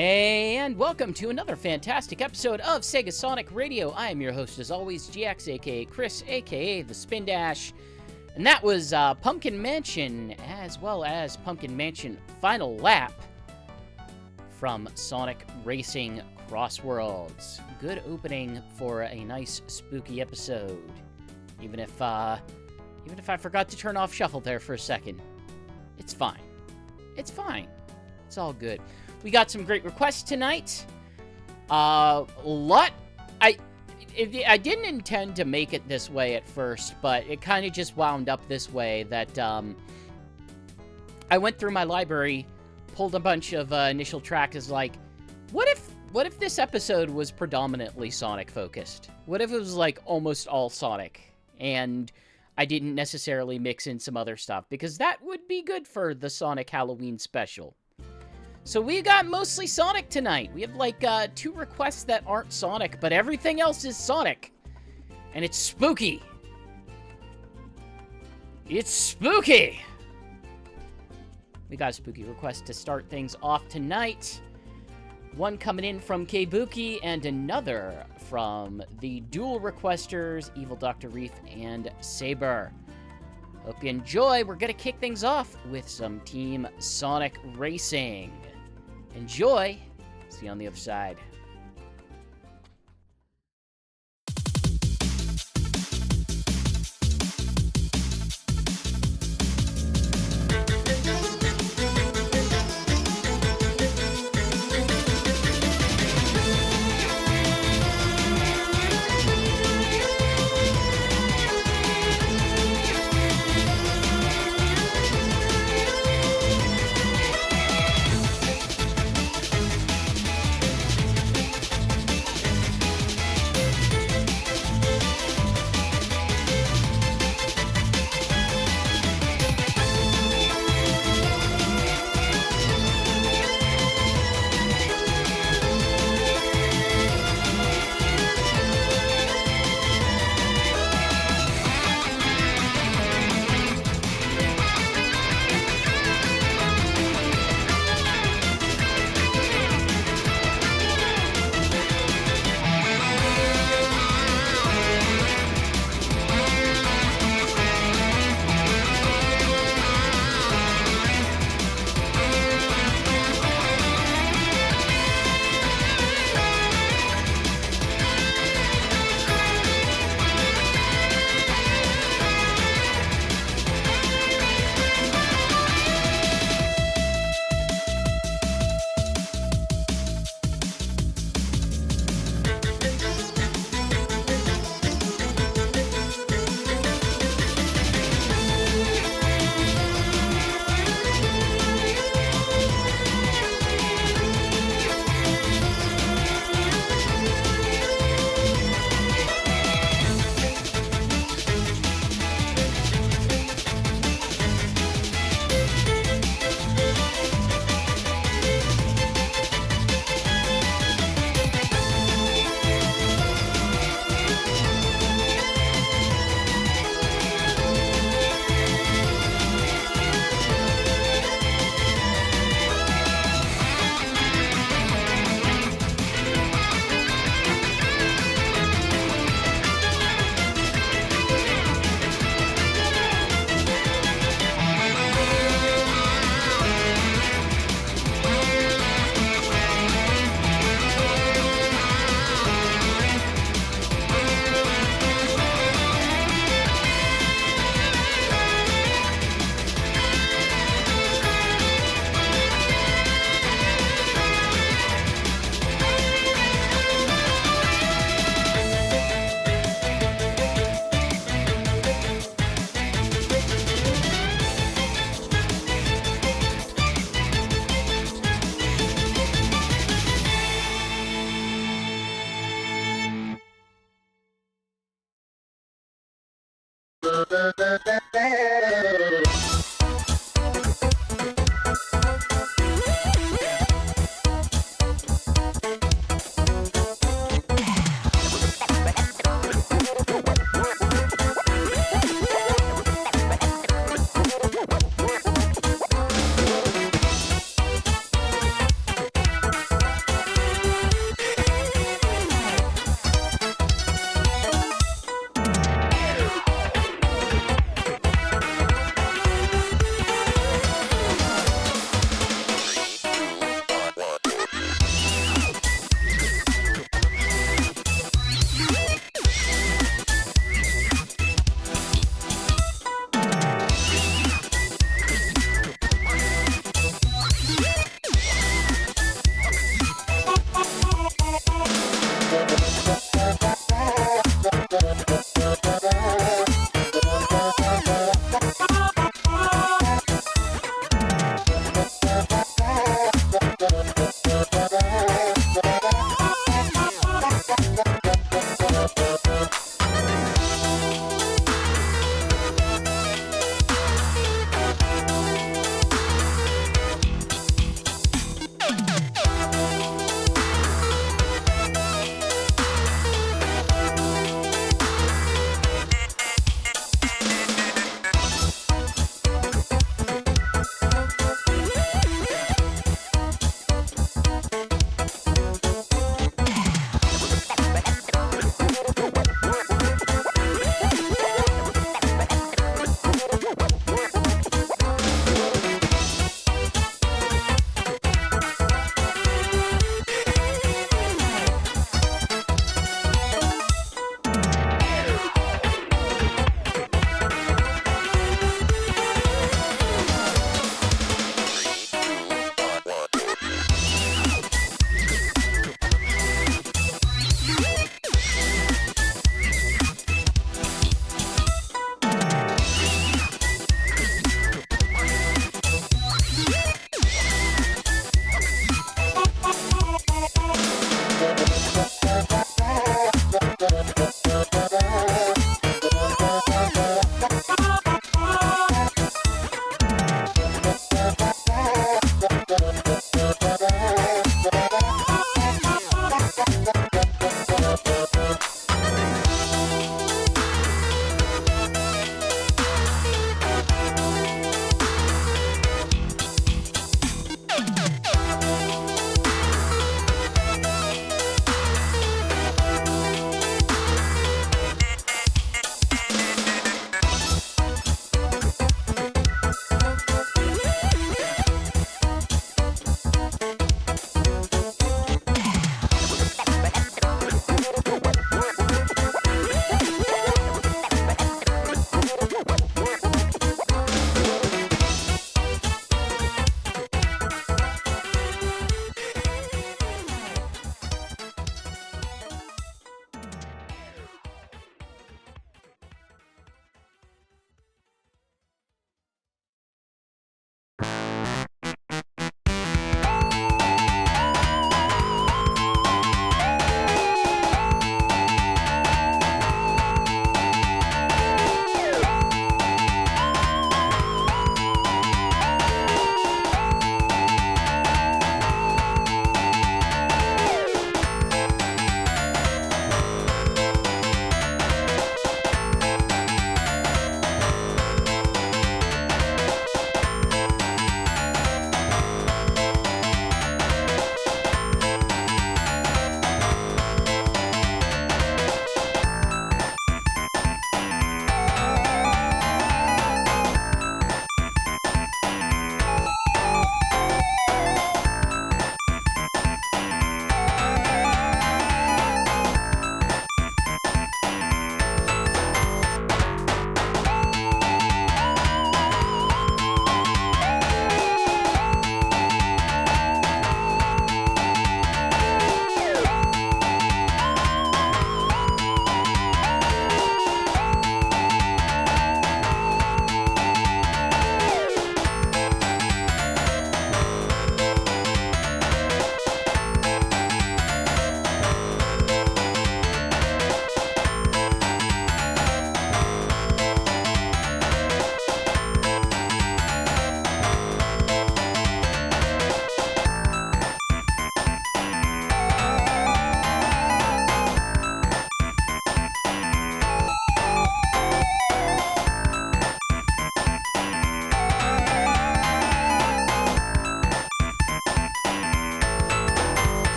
And welcome to another fantastic episode of Sega Sonic Radio. I am your host, as always, GX, aka Chris, aka the Spin Dash. And that was Pumpkin Mansion, as well as Pumpkin Mansion Final Lap from Sonic Racing Cross Worlds. Good opening for a nice spooky episode. Even if I forgot to turn off Shuffle there for a second. It's fine. It's fine. It's all good. We got some great requests tonight. I didn't intend to make it this way at first, but it kind of just wound up this way that I went through my library, pulled a bunch of initial tracks, like, what if this episode was predominantly Sonic focused? What if it was like almost all Sonic and I didn't necessarily mix in some other stuff, because that would be good for the Sonic Halloween special. So we got mostly Sonic tonight. We have like 2 requests that aren't Sonic, but everything else is Sonic. And it's spooky. It's spooky! We got a spooky request to start things off tonight. One coming in from Keibuki and another from the dual requesters, Evil Dr. Reef and Saber. Hope you enjoy. We're going to kick things off with some Team Sonic Racing. Enjoy. See you on the other side.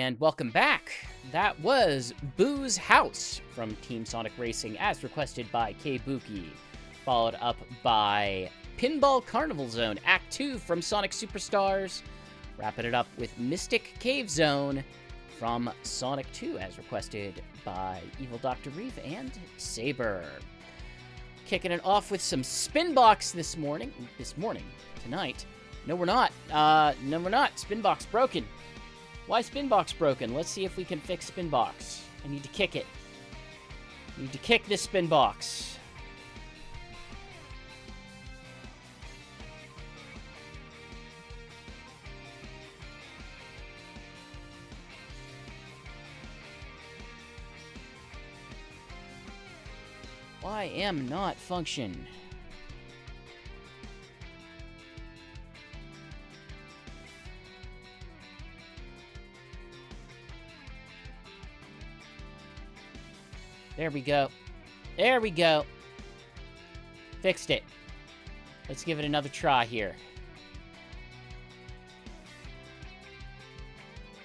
And welcome back. That was Boo's House from Team Sonic Racing, as requested by K-Buki, followed up by Pinball Carnival Zone Act 2 from Sonic Superstars, wrapping it up with Mystic Cave Zone from Sonic 2, as requested by Evil Dr. Reeve and Saber. Kicking it off with some Spinbox tonight. No, we're not. Spinbox broken. Why Spinbox broken? Let's see if we can fix Spinbox. I need to kick it. I need to kick this Spinbox. Why am not function? There we go. There we go. Fixed it. Let's give it another try here.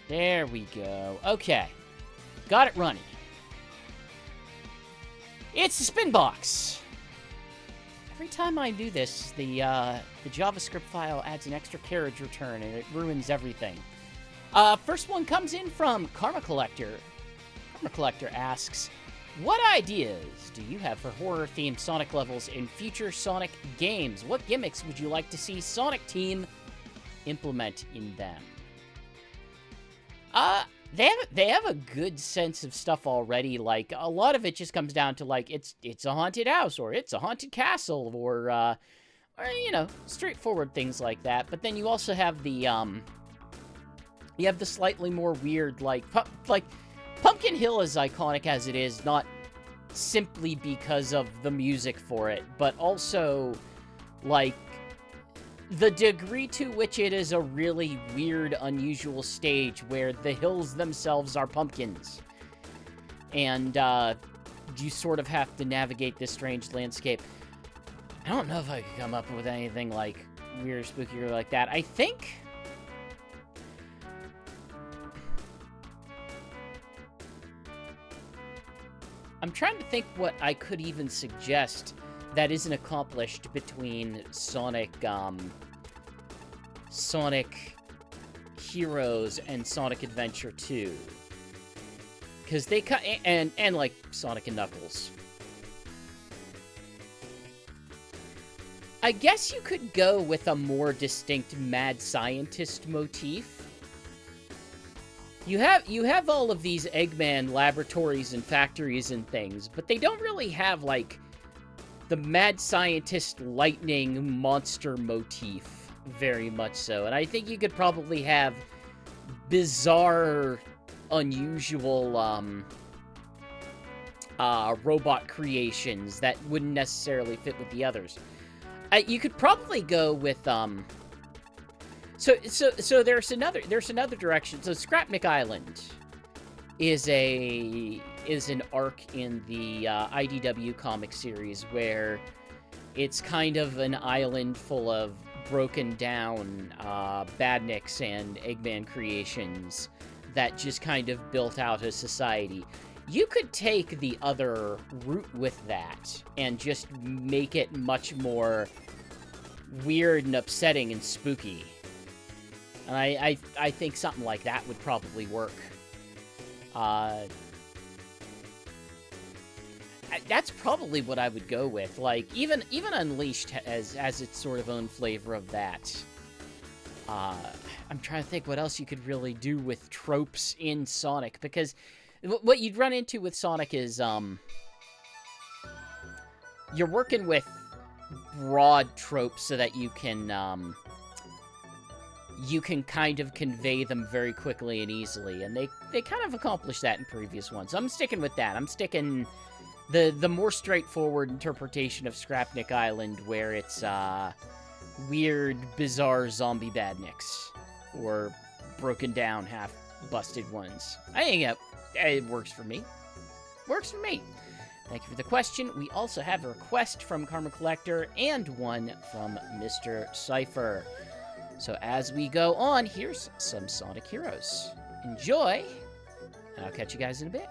There we go. Okay. Got it running. It's the Spinbox. Every time I do this, the JavaScript file adds an extra carriage return, and it ruins everything. First one comes in from Karma Collector. Karma Collector asks, what ideas do you have for horror-themed Sonic levels in future Sonic games? What gimmicks would you like to see Sonic Team implement in them? They have a good sense of stuff already. Like, a lot of it just comes down to, like, it's a haunted house, or it's a haunted castle, or you know, straightforward things like that. But then you also have the, you have the slightly more weird, like Pumpkin Hill is iconic as it is, not simply because of the music for it, but also, like, the degree to which it is a really weird, unusual stage where the hills themselves are pumpkins. And, you sort of have to navigate this strange landscape. I don't know if I could come up with anything, like, weird, spooky, or like that. I think... I'm trying to think what I could even suggest that isn't accomplished between Sonic Heroes and Sonic Adventure 2. Because they and like Sonic and Knuckles. I guess you could go with a more distinct mad scientist motif. You have all of these Eggman laboratories and factories and things, but they don't really have, like, the mad scientist lightning monster motif very much so. And I think you could probably have bizarre, unusual, robot creations that wouldn't necessarily fit with the others. You could probably go with, So there's another direction. So Scrapnik Island is an arc in the IDW comic series where it's kind of an island full of broken down badniks and Eggman creations that just kind of built out a society. You could take the other route with that and just make it much more weird and upsetting and spooky. And I think something like that would probably work. That's probably what I would go with. Like, even Unleashed has its sort of own flavor of that. I'm trying to think what else you could really do with tropes in Sonic, because what you'd run into with Sonic is, you're working with broad tropes so that you can kind of convey them very quickly and easily, and they kind of accomplished that in previous ones. So I'm sticking with that. I'm sticking the more straightforward interpretation of Scrapnik Island, where it's weird, bizarre zombie badniks, or broken down, half-busted ones. I think it works for me. Works for me. Thank you for the question. We also have a request from Karma Collector and one from Mr. Cypher. So as we go on, here's some Sonic Heroes. enjoy, and I'll catch you guys in a bit.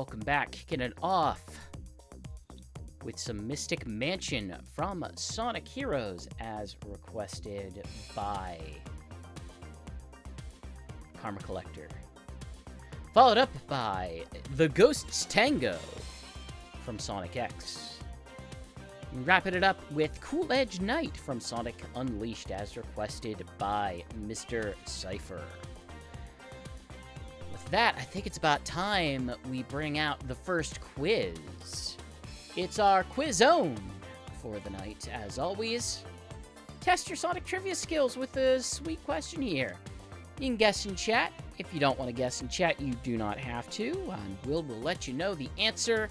welcome back. Kicking it off with some Mystic Mansion from Sonic Heroes as requested by Karma Collector. Followed up by The Ghost's Tango from Sonic X. Wrapping it up with Cool Edge Knight from Sonic Unleashed as requested by Mr. Cypher. With that, I think it's about time we bring out the first quiz. It's our quiz zone for the night. As always, test your Sonic trivia skills with a sweet question here. You can guess in chat. If you don't want to guess in chat, you do not have to, and we'll let you know the answer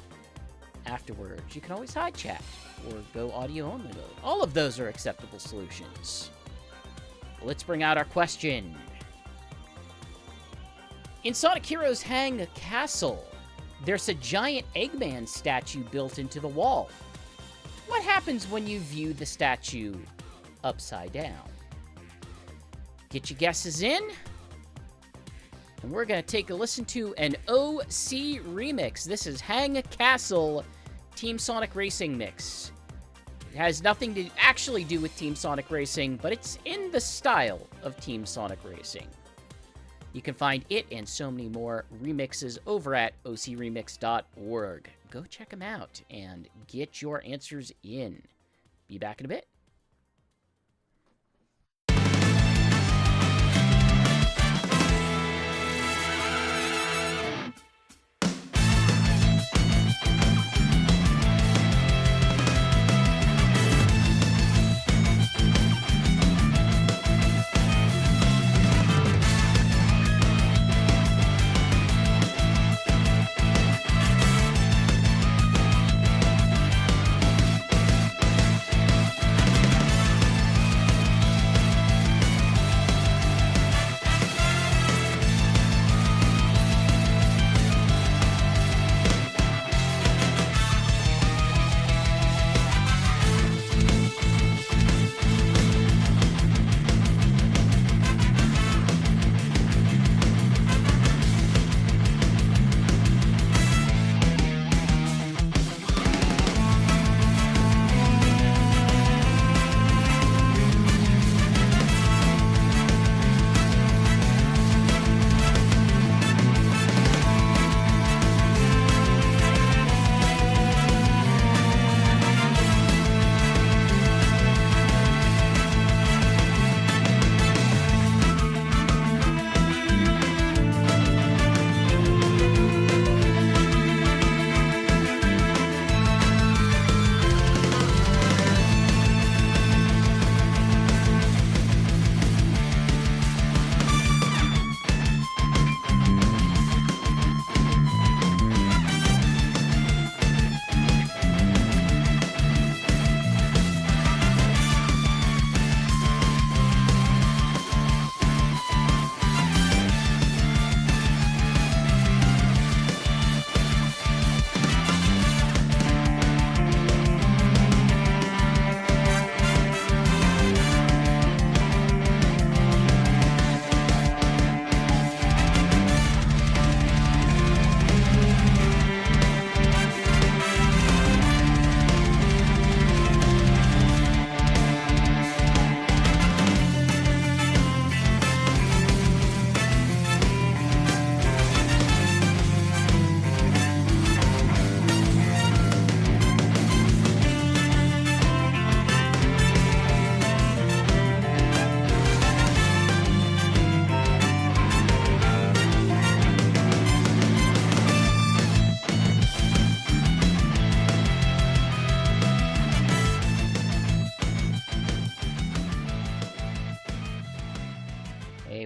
afterwards. You can always hide chat or go audio only mode. All of those are acceptable solutions. Let's bring out our question. In Sonic Heroes Hang Castle, there's a giant Eggman statue built into the wall. What happens when you view the statue upside down? Get your guesses in. And we're going to take a listen to an OC remix. This is Hang Castle Team Sonic Racing mix. It has nothing to actually do with Team Sonic Racing, but it's in the style of Team Sonic Racing. You can find it and so many more remixes over at ocremix.org. Go check them out and get your answers in. Be back in a bit.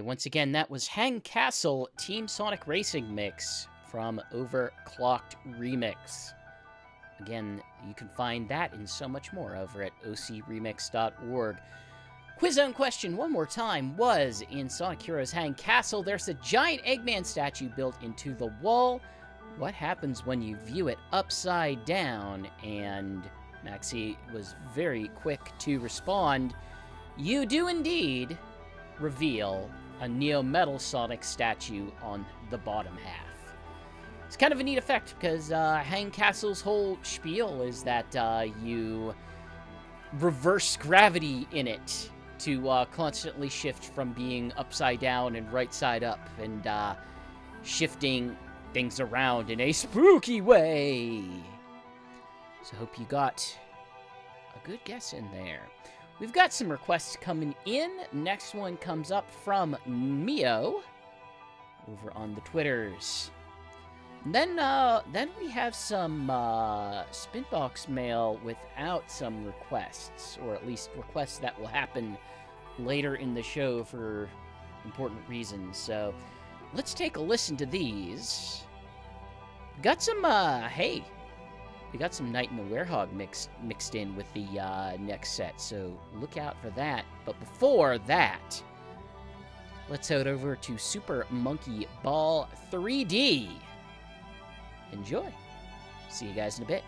Once again, that was Hang Castle Team Sonic Racing mix from Overclocked Remix. Again, you can find that and so much more over at ocremix.org. Quiz zone question one more time was, in Sonic Heroes Hang Castle, there's a giant Eggman statue built into the wall. What happens when you view it upside down? And Maxie was very quick to respond. You do indeed reveal a Neo Metal Sonic statue on the bottom half. It's kind of a neat effect because Hang Castle's whole spiel is that you reverse gravity in it to constantly shift from being upside down and right side up, and shifting things around in a spooky way. So I hope you got a good guess in there. We've got some requests coming in. Next one comes up from Mio over on the Twitters. And then we have some Spinbox mail without some requests, or at least requests that will happen later in the show for important reasons. So let's take a listen to these. Got some, we got some Night in the Werehog mixed in with the next set, so look out for that. But before that, let's head over to Super Monkey Ball 3D. Enjoy. See you guys in a bit.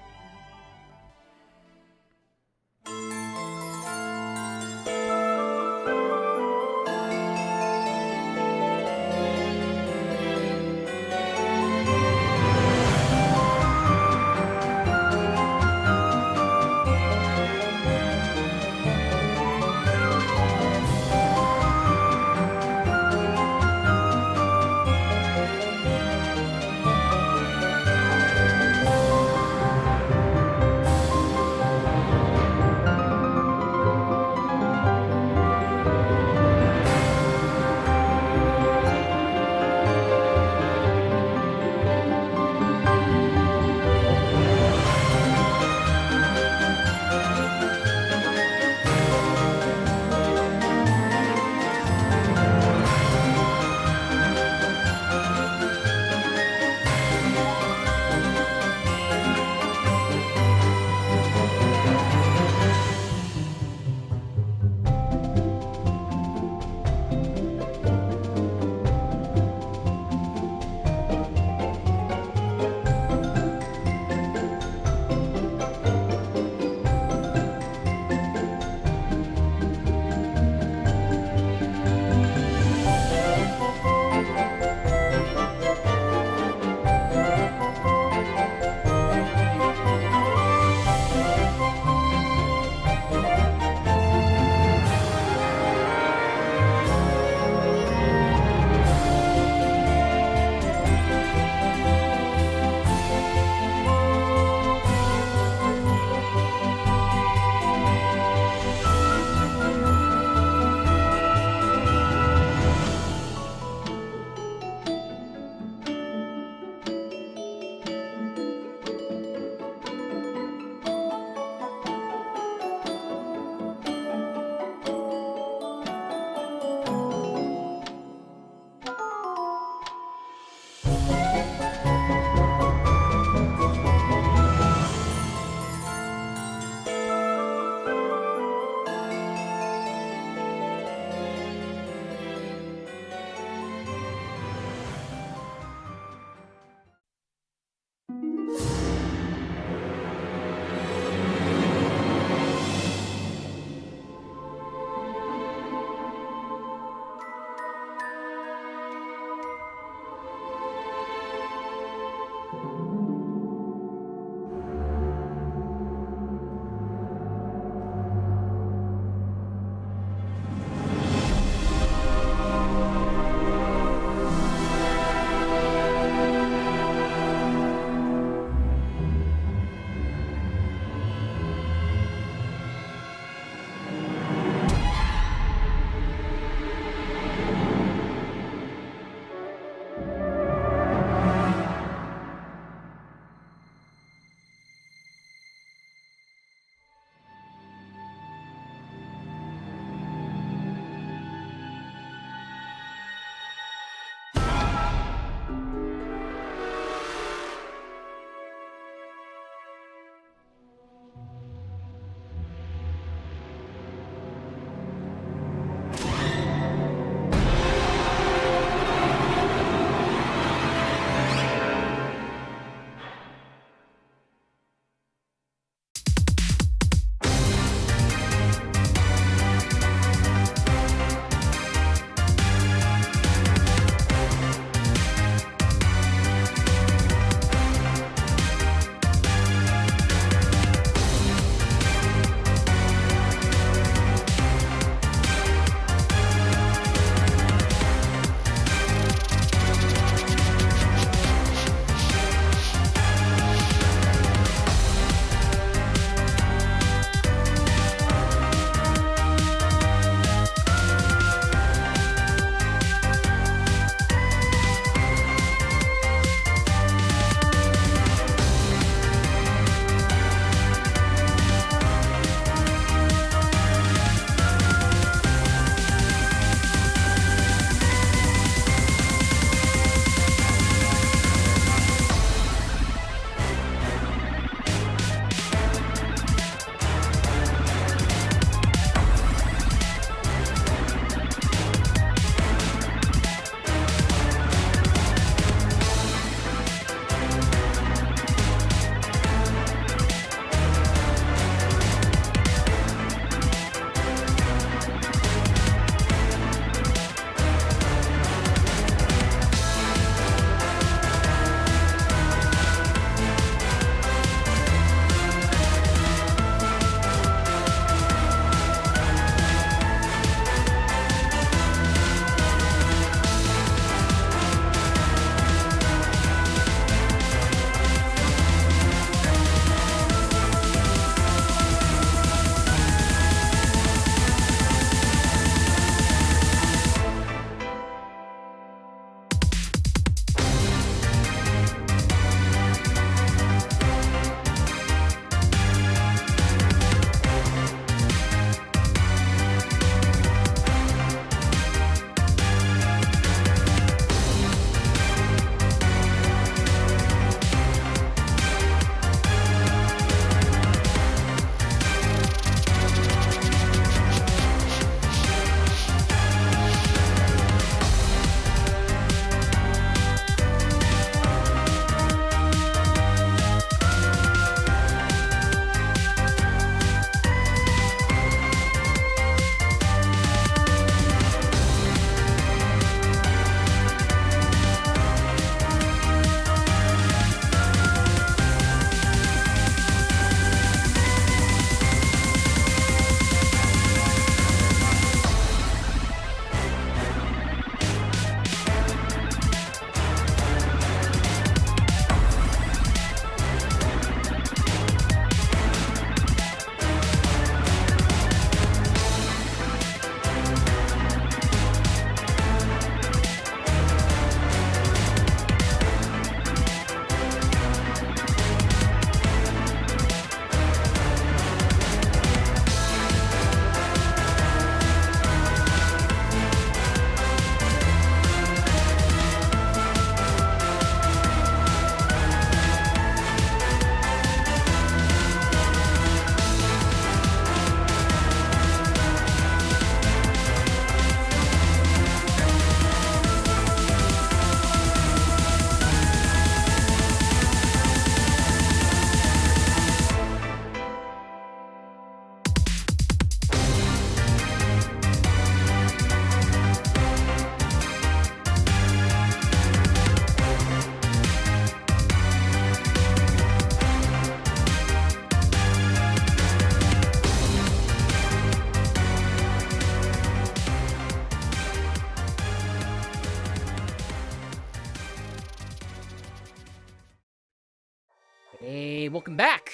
Hey, welcome back.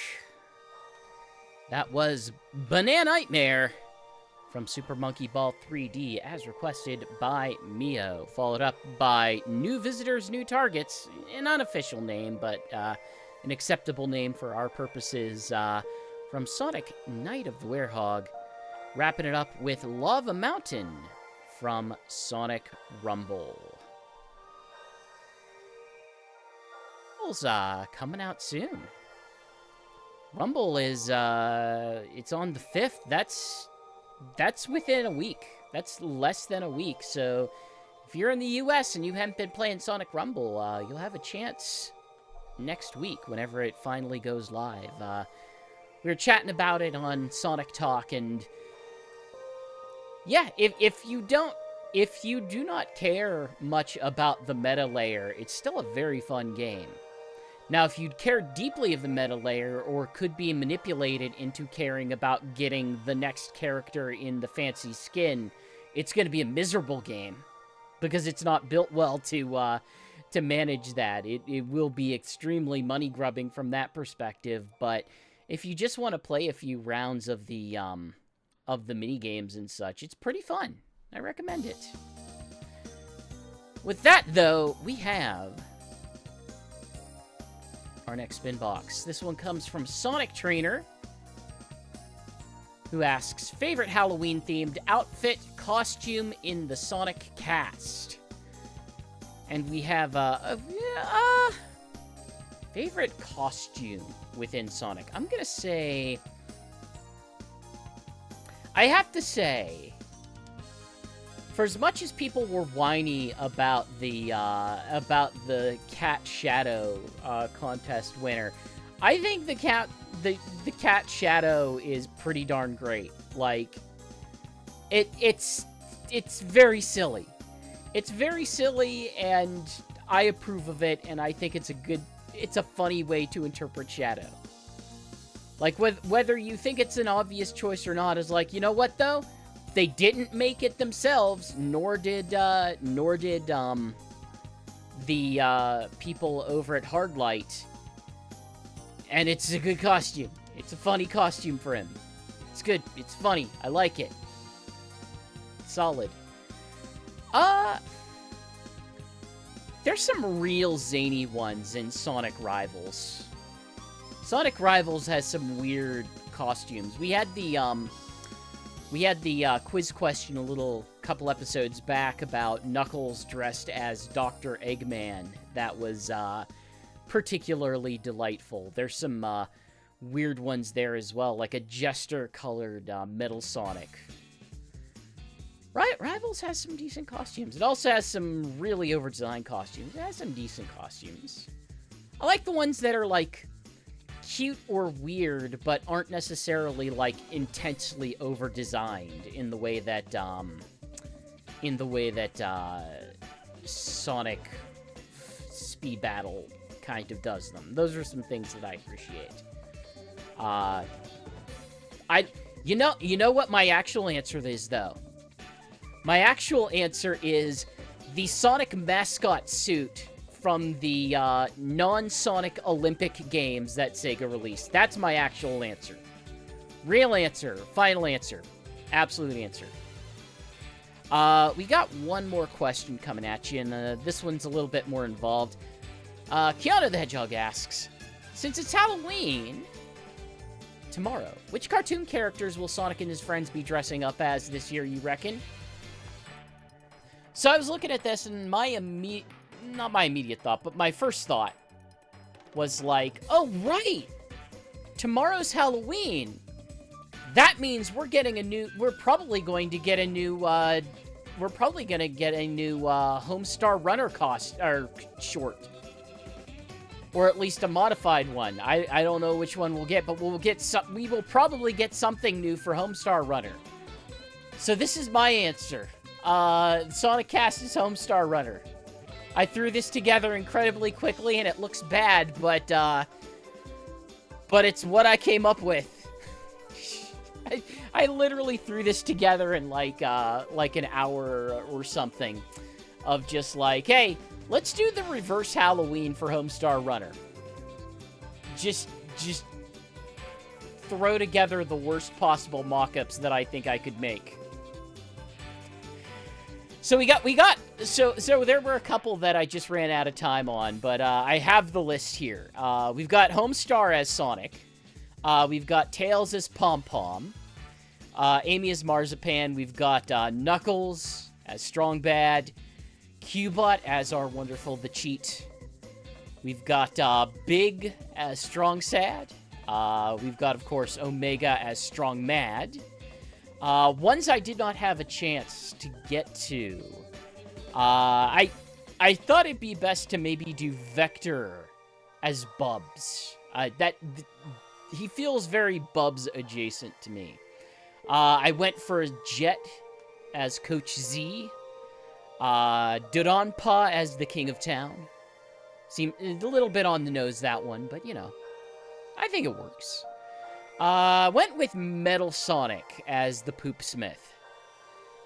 That was Banana Nightmare from Super Monkey Ball 3D, as requested by Mio. Followed up by New Visitors, New Targets, an unofficial name, but an acceptable name for our purposes, from Sonic Night of the Werehog. Wrapping it up with Lava Mountain from Sonic Rumble. Rumble's coming out soon. Rumble is, it's on the 5th. That's within a week. That's less than a week. So if you're in the US and you haven't been playing Sonic Rumble, you'll have a chance next week whenever it finally goes live. We were chatting about it on Sonic Talk, and yeah, if you do not care much about the meta layer, it's still a very fun game. Now, if you care deeply of the meta layer, or could be manipulated into caring about getting the next character in the fancy skin, it's going to be a miserable game, because it's not built well to manage that. It will be extremely money-grubbing from that perspective, but if you just want to play a few rounds of the mini-games and such, it's pretty fun. I recommend it. With that, though, we have our next spin box. This one comes from Sonic Trainer, who asks, favorite Halloween-themed outfit, costume in the Sonic cast? And we have favorite costume within Sonic. I'm gonna say, I have to say, for as much as people were whiny about the Cat Shadow contest winner, I think the Cat Shadow is pretty darn great. Like, it's very silly. It's very silly, and I approve of it, and I think it's a funny way to interpret Shadow. Like, whether you think it's an obvious choice or not is like, you know what, though? They didn't make it themselves, nor did the people over at Hardlight. And it's a good costume. It's a funny costume for him. It's good. It's funny. I like it. Solid. There's some real zany ones in Sonic Rivals. Sonic Rivals has some weird costumes. We had the quiz question a couple episodes back about Knuckles dressed as Dr. Eggman. That was particularly delightful. There's some weird ones there as well, like a jester-colored Metal Sonic. Rivals has some decent costumes. It also has some really over-designed costumes. It has some decent costumes. I like the ones that are, like, cute or weird, but aren't necessarily, like, intensely over-designed in the way that Sonic Speed Battle kind of does them. Those are some things that I appreciate. You know what my actual answer is, though? My actual answer is the Sonic mascot suit from the non-Sonic Olympic Games that Sega released. That's my actual answer. Real answer. Final answer. Absolute answer. We got one more question coming at you, and this one's a little bit more involved. Keanu the Hedgehog asks, since it's Halloween tomorrow, which cartoon characters will Sonic and his friends be dressing up as this year, you reckon? So I was looking at this, and not my immediate thought, but my first thought was like, oh, right! Tomorrow's Halloween! That means we're probably going to get a new Homestar Runner short. Or at least a modified one. I don't know which one we'll get, but we will probably get something new for Homestar Runner. So this is my answer. Sonic Cast is Homestar Runner. I threw this together incredibly quickly, and it looks bad, but it's what I came up with. I literally threw this together in like an hour or something of just like, hey, let's do the reverse Halloween for Homestar Runner. Just just throw together the worst possible mock-ups that I think I could make. So so there were a couple that I just ran out of time on, but I have the list here. We've got Homestar as Sonic. We've got Tails as Pom-Pom. Amy as Marzipan. We've got Knuckles as Strong Bad. Cubot as our wonderful The Cheat. We've got Big as Strong Sad. We've got, of course, Omega as Strong Mad. Ones I did not have a chance to get to. I thought it'd be best to maybe do Vector as Bubs. He feels very Bubs adjacent to me. I went for Jet as Coach Z. Dodonpa as the King of Town. Seemed a little bit on the nose, that one, but, you know, I think it works. Went with Metal Sonic as the Poop Smith.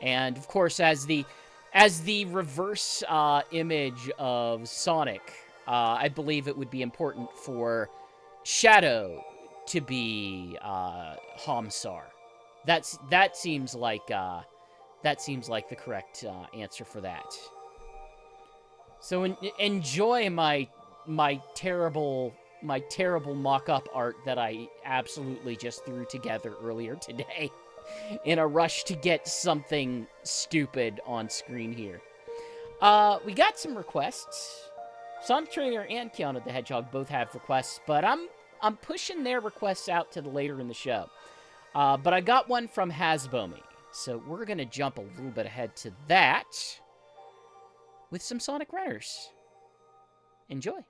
And, of course, as the reverse image of Sonic, I believe it would be important for Shadow to be Homsar. That seems like the correct answer for that. So enjoy my terrible mock-up art that I absolutely just threw together earlier today in a rush to get something stupid on screen here. We got some requests. Sonic Trainer and Keanu the Hedgehog both have requests, but I'm pushing their requests out to the later in the show. But I got one from Hasbomi, so we're going to jump a little bit ahead to that with some Sonic Runners. Enjoy.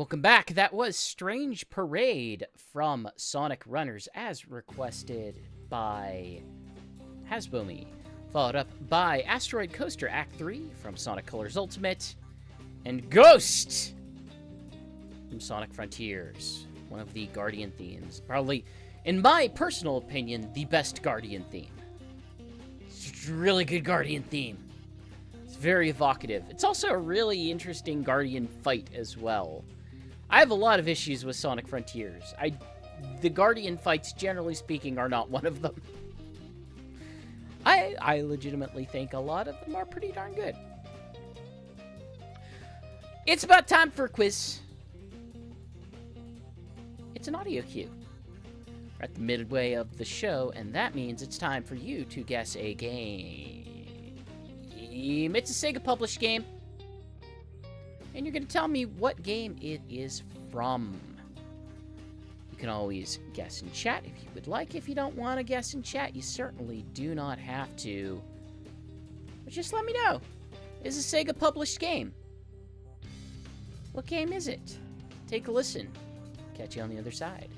Welcome back. That was Strange Parade from Sonic Runners, as requested by Hasbomi. Followed up by Asteroid Coaster Act 3 from Sonic Colors Ultimate, and Ghost from Sonic Frontiers, one of the Guardian themes. Probably, in my personal opinion, the best Guardian theme. It's a really good Guardian theme. It's very evocative. It's also a really interesting Guardian fight as well. I have a lot of issues with Sonic Frontiers. The Guardian fights, generally speaking, are not one of them. I legitimately think a lot of them are pretty darn good. It's about time for a quiz. It's an audio cue. We're at the midway of the show, and that means it's time for you to guess a game. It's a Sega published game. And you're going to tell me what game it is from. You can always guess in chat if you would like. If you don't want to guess in chat, you certainly do not have to. But just let me know. Is a Sega published game? What game is it? Take a listen. Catch you on the other side.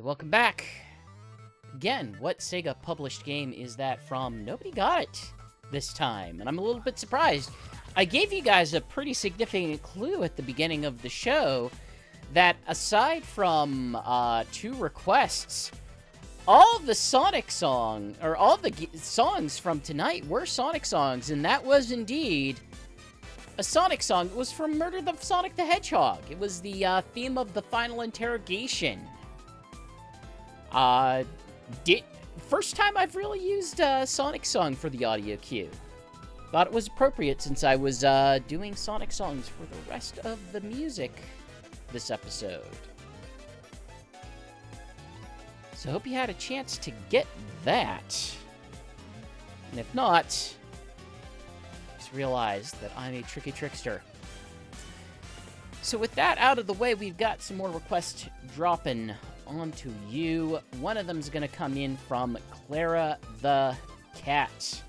Welcome back. Again, what Sega published game is that from? Nobody got it this time, and I'm a little bit surprised. I gave you guys a pretty significant clue at the beginning of the show that aside from 2 requests, all the Sonic song, or all the songs from tonight were Sonic songs, and that was indeed a Sonic song. It was from Murder the Sonic the Hedgehog. It was the theme of the final interrogation. First time I've really used a Sonic song for the audio cue. Thought it was appropriate since I was doing Sonic songs for the rest of the music this episode. So I hope you had a chance to get that. And if not, just realize that I'm a tricky trickster. So with that out of the way, we've got some more requests dropping onto you. One of them's going to come in from Clara the Cat.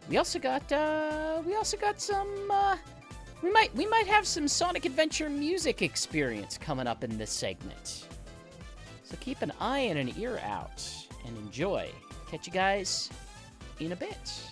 We also got some we might have some Sonic Adventure music experience coming up in this segment. So keep an eye and an ear out and enjoy. Catch you guys in a bit.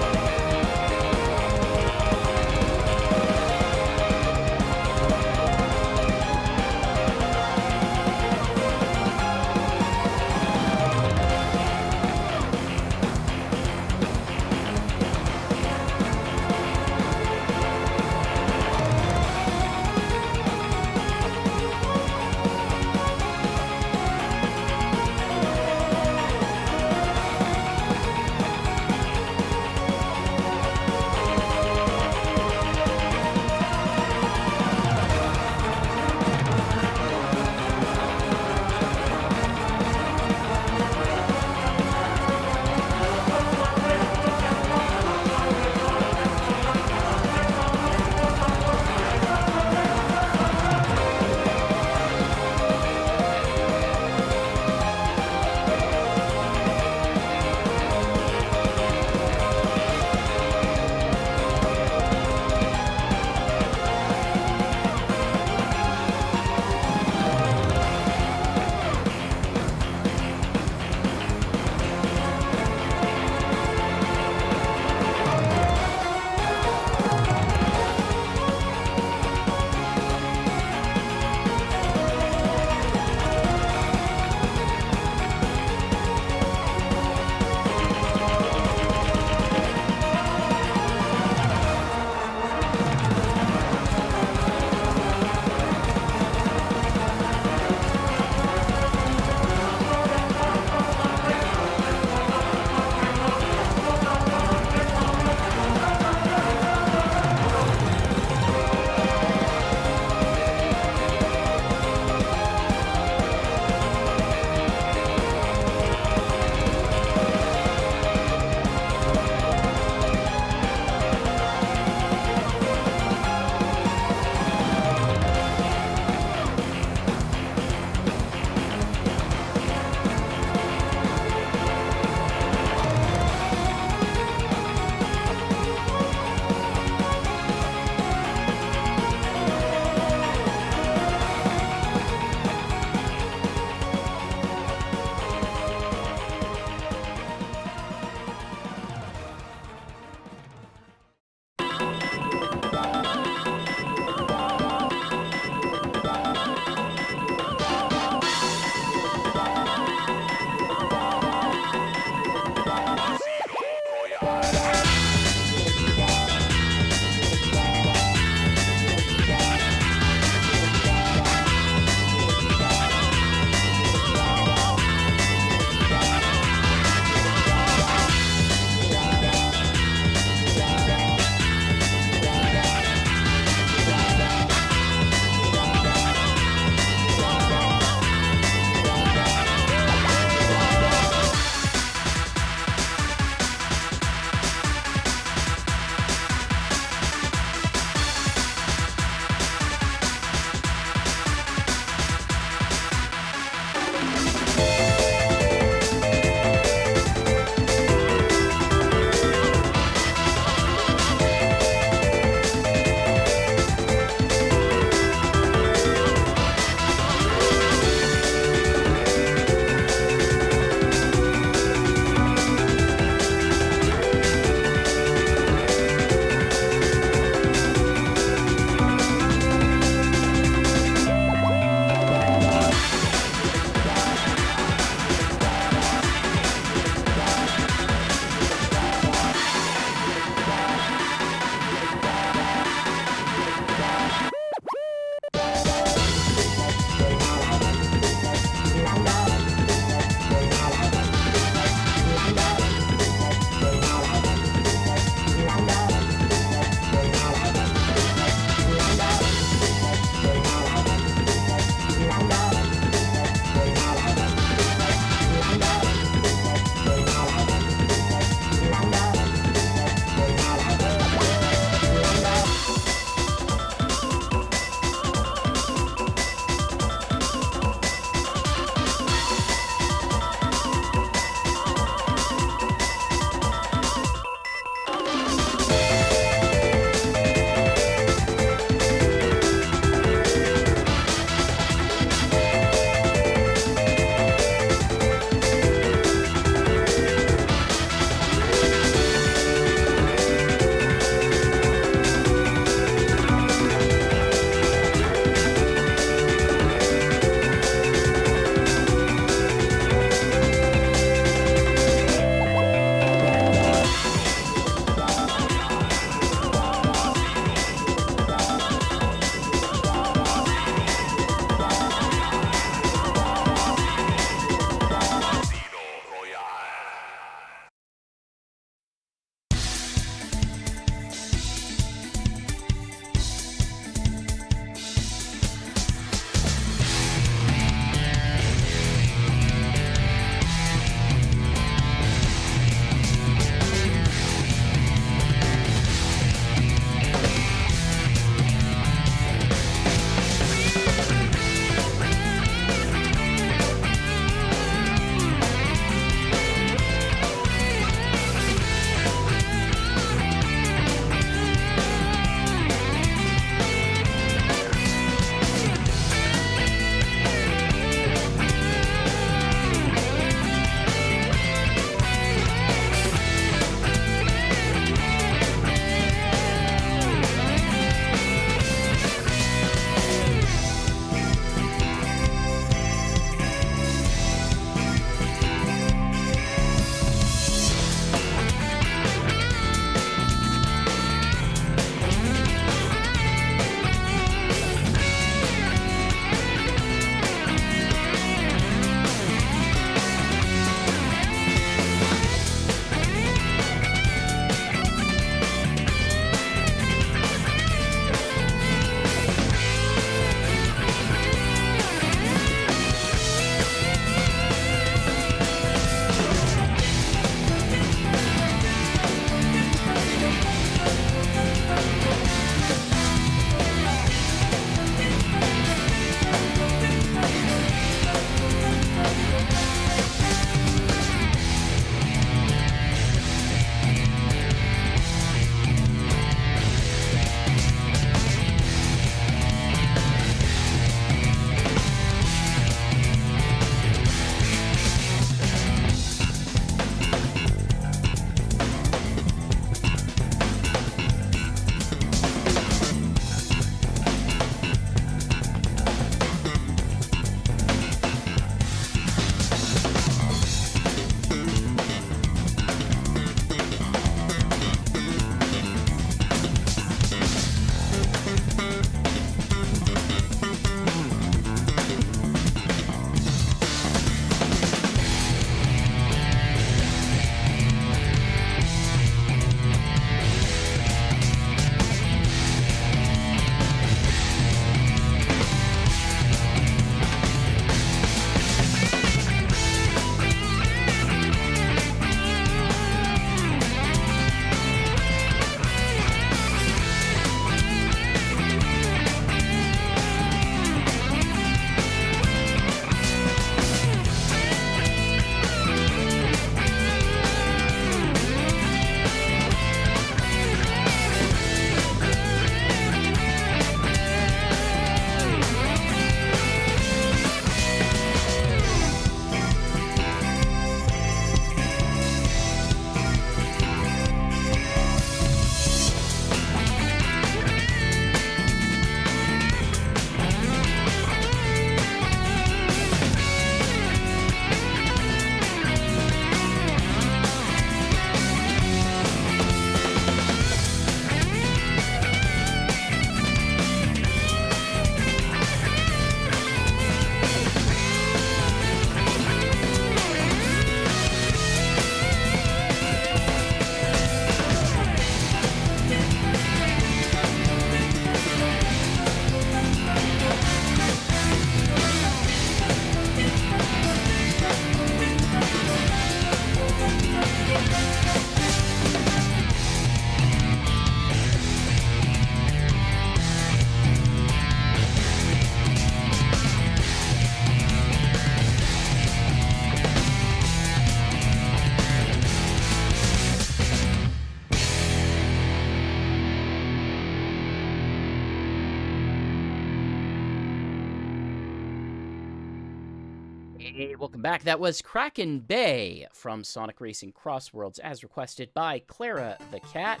Hey, welcome back. That was Kraken Bay from Sonic Racing Cross Worlds, as requested by Clara the Cat,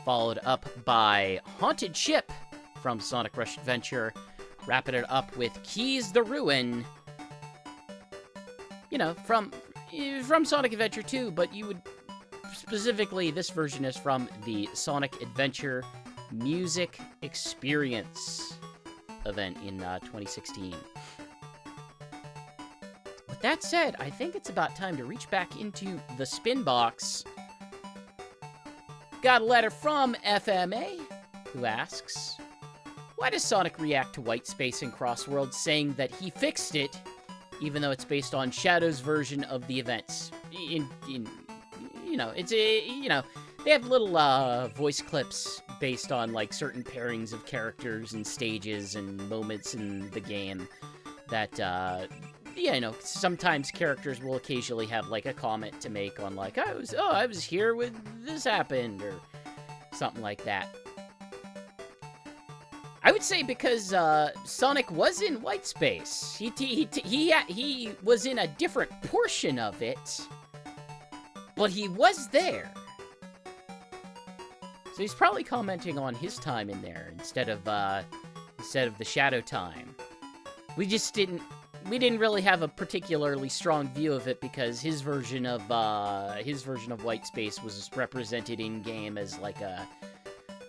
followed up by Haunted Ship from Sonic Rush Adventure, wrapping it up with Keys the Ruin, you know, from Sonic Adventure 2, but you would specifically, this version is from the Sonic Adventure Music Experience event in 2016. With that said, I think it's about time to reach back into the Spinbox. Got a letter from FMA, who asks, why does Sonic react to white space in Crossworld, saying that he fixed it, even though it's based on Shadow's version of the events? They have little voice clips based on, like, certain pairings of characters and stages and moments in the game that, sometimes characters will occasionally have, like, a comment to make on, like, I was here when this happened, or something like that. I would say because Sonic was in white space. He was in a different portion of it, but he was there. So he's probably commenting on his time in there instead of the Shadow time. We didn't really have a particularly strong view of it because his version of white space was represented in game as like a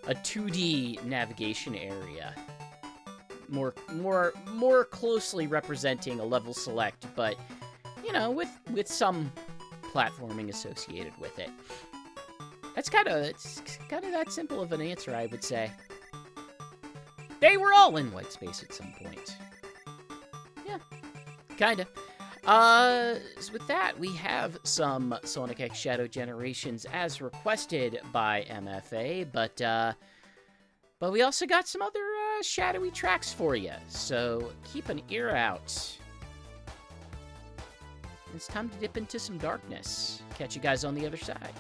2D navigation area, more closely representing a level select, but with some platforming associated with it. It's kind of that simple of an answer, I would say. They were all in white space at some point. Yeah, kinda. So with that, we have some Sonic X Shadow Generations as requested by MFA, but we also got some other shadowy tracks for you, so keep an ear out. It's time to dip into some darkness. Catch you guys on the other side.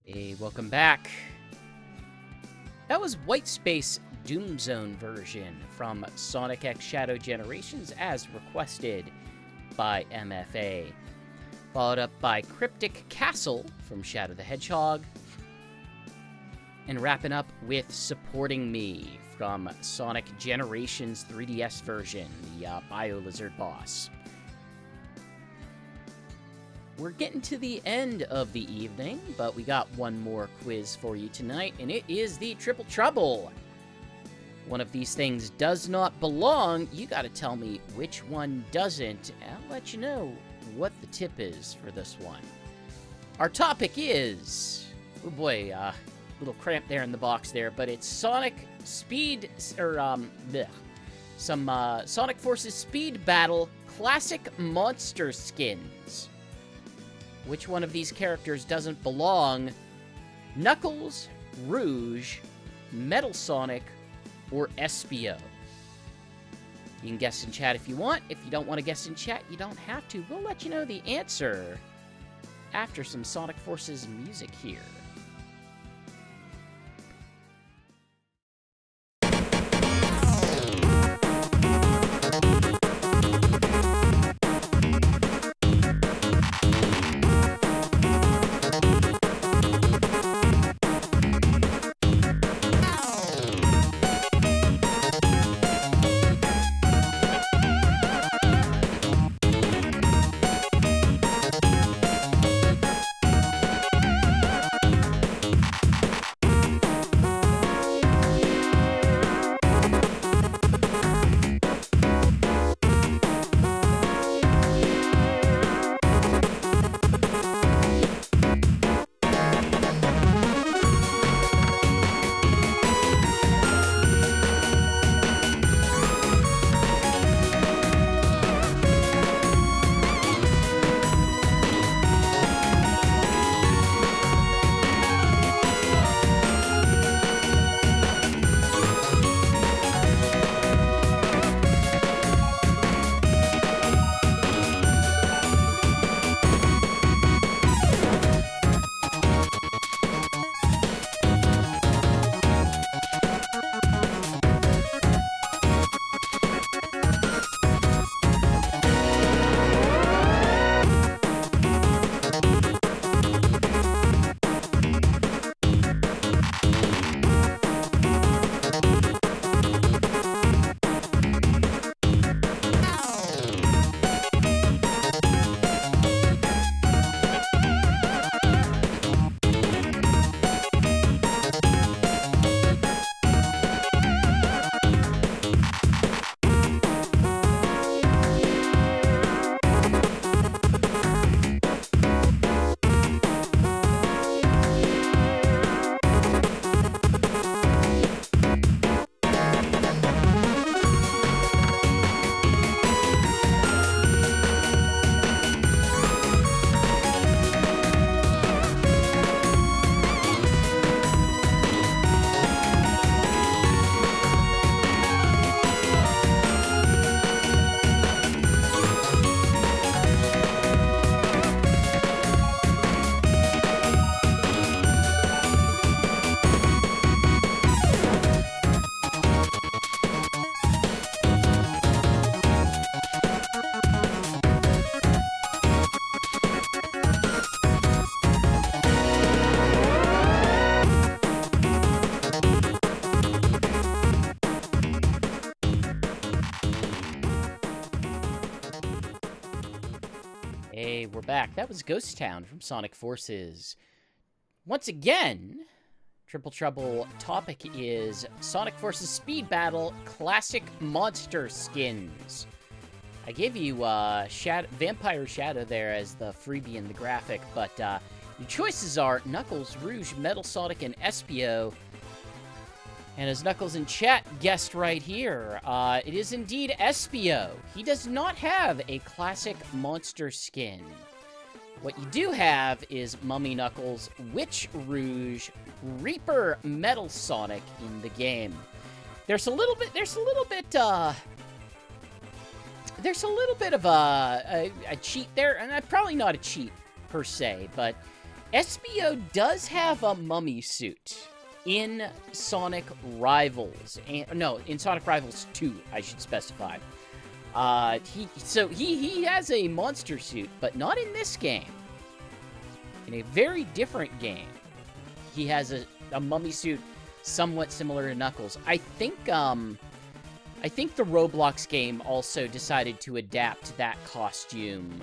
Hey, welcome back. That was White Space Doom Zone version from Sonic X Shadow Generations as requested by MFA. Followed up by Cryptic Castle from Shadow the Hedgehog. And wrapping up with Supporting Me from Sonic Generations 3DS version, the Bio-Lizard boss. We're getting to the end of the evening, but we got one more quiz for you tonight, and it is the Triple Trouble. One of these things does not belong. You gotta tell me which one doesn't, and I'll let you know what the tip is for this one. Our topic is... oh boy, little cramp there in the box there, but it's Sonic Speed... some Sonic Forces Speed Battle Classic Monster Skins. Which one of these characters doesn't belong? Knuckles, Rouge, Metal Sonic, or Espio? You can guess in chat if you want. If you don't want to guess in chat, you don't have to. We'll let you know the answer after some Sonic Forces music here. Hey, we're back. That was Ghost Town from Sonic Forces. Once again, Triple Trouble topic is Sonic Forces Speed Battle Classic Monster Skins. I gave you Vampire Shadow there as the freebie in the graphic, but your choices are Knuckles, Rouge, Metal Sonic, and Espio. And as Knuckles in chat guessed right here, it is indeed Espio. He does not have a classic monster skin. What you do have is Mummy Knuckles, Witch Rouge, Reaper Metal Sonic in the game. There's a little bit of a cheat there, and probably not a cheat per se, but SBO does have a mummy suit in Sonic Rivals. In Sonic Rivals 2, I should specify. He has a monster suit, but not in this game. In a very different game, he has a mummy suit somewhat similar to Knuckles. I think the Roblox game also decided to adapt that costume,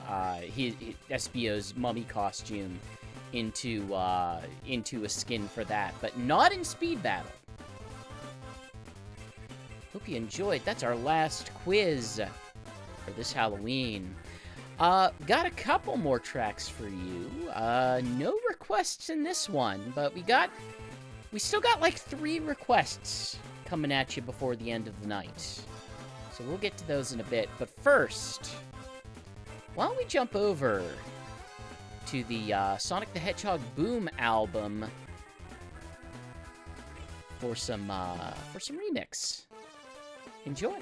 SBO's mummy costume, into a skin for that, but not in Speed Battle. Hope you enjoyed. That's our last quiz for this Halloween. Got a couple more tracks for you. No requests in this one, but we still got like 3 requests coming at you before the end of the night. So we'll get to those in a bit. But first, why don't we jump over to the Sonic the Hedgehog Boom album for some remix. Enjoy.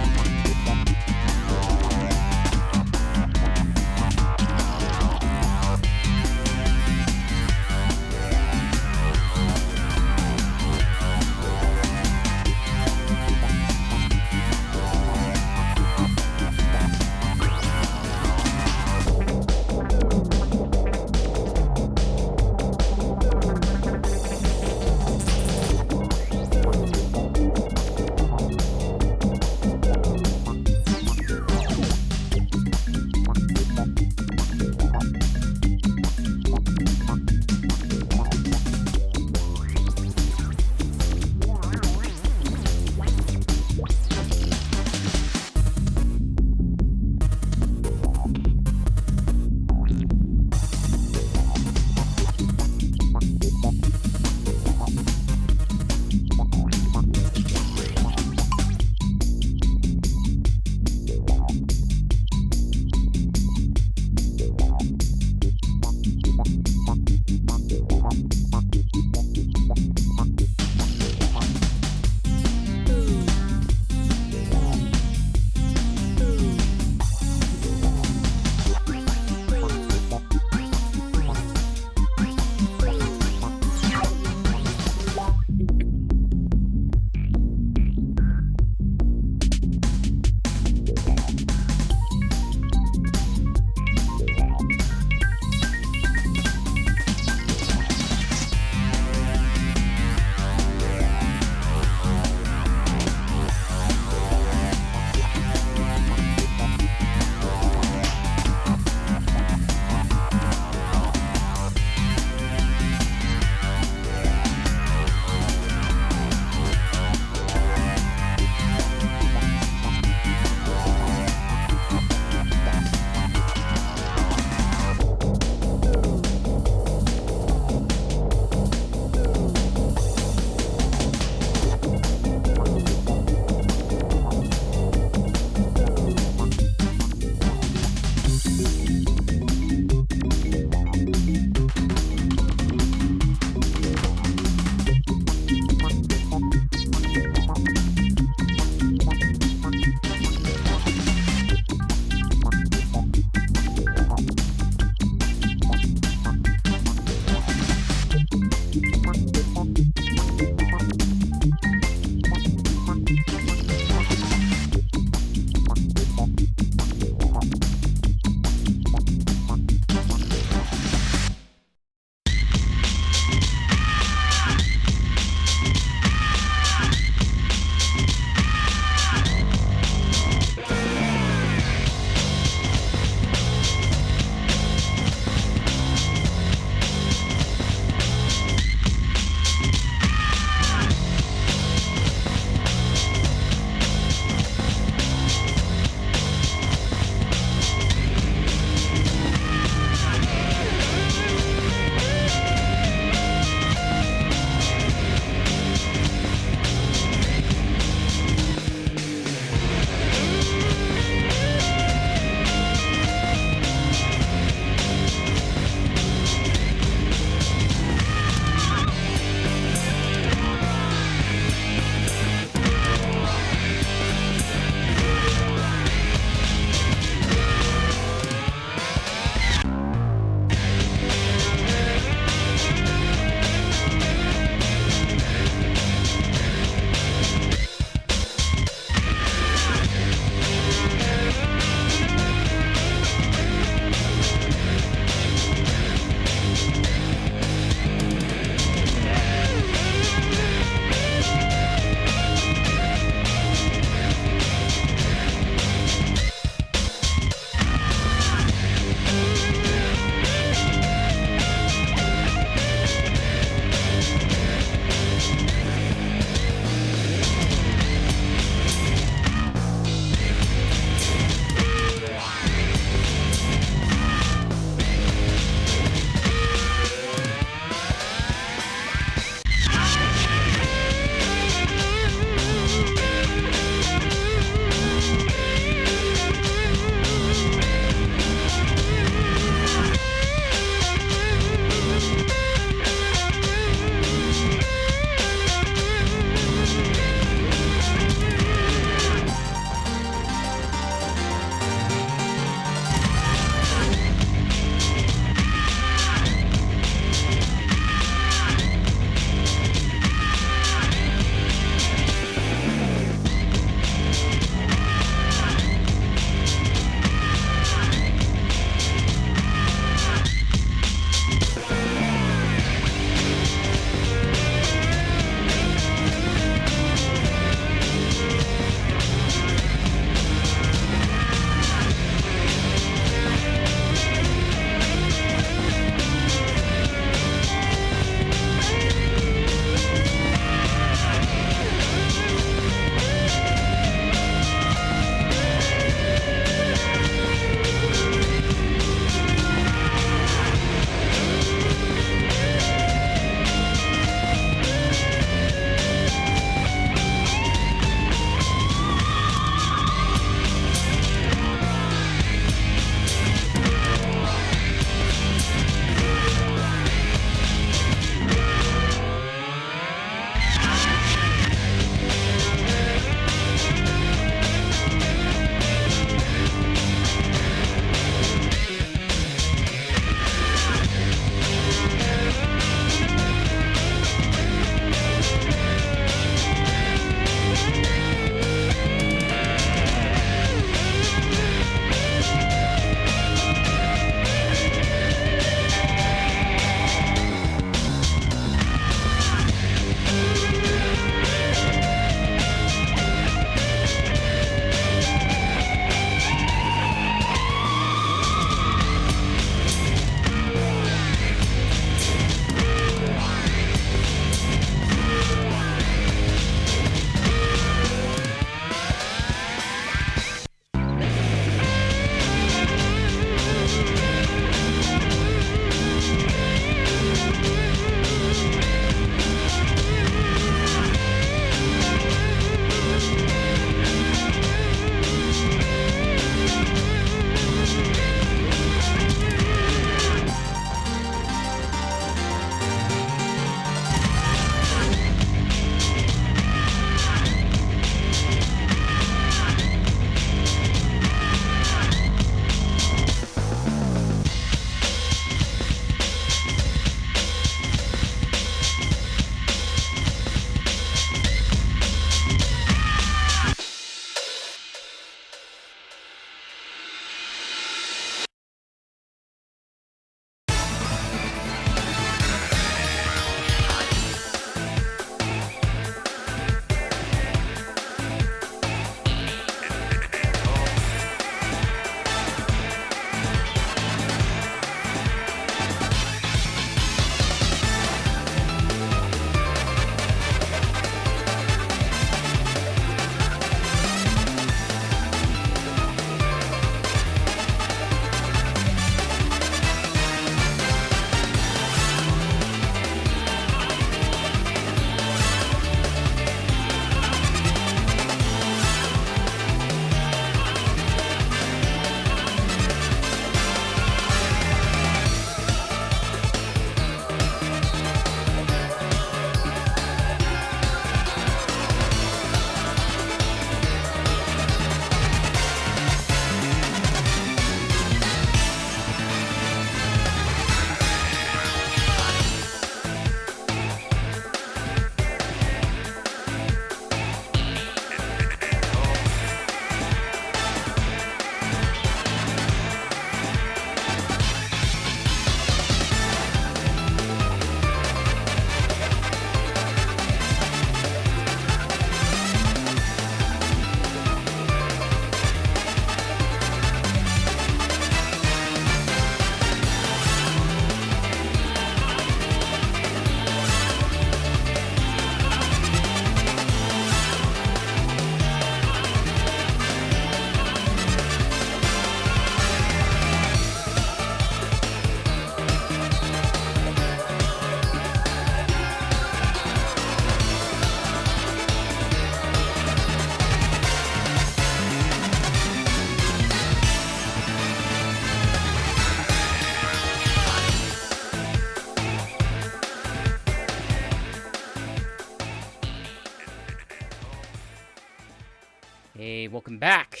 welcome back.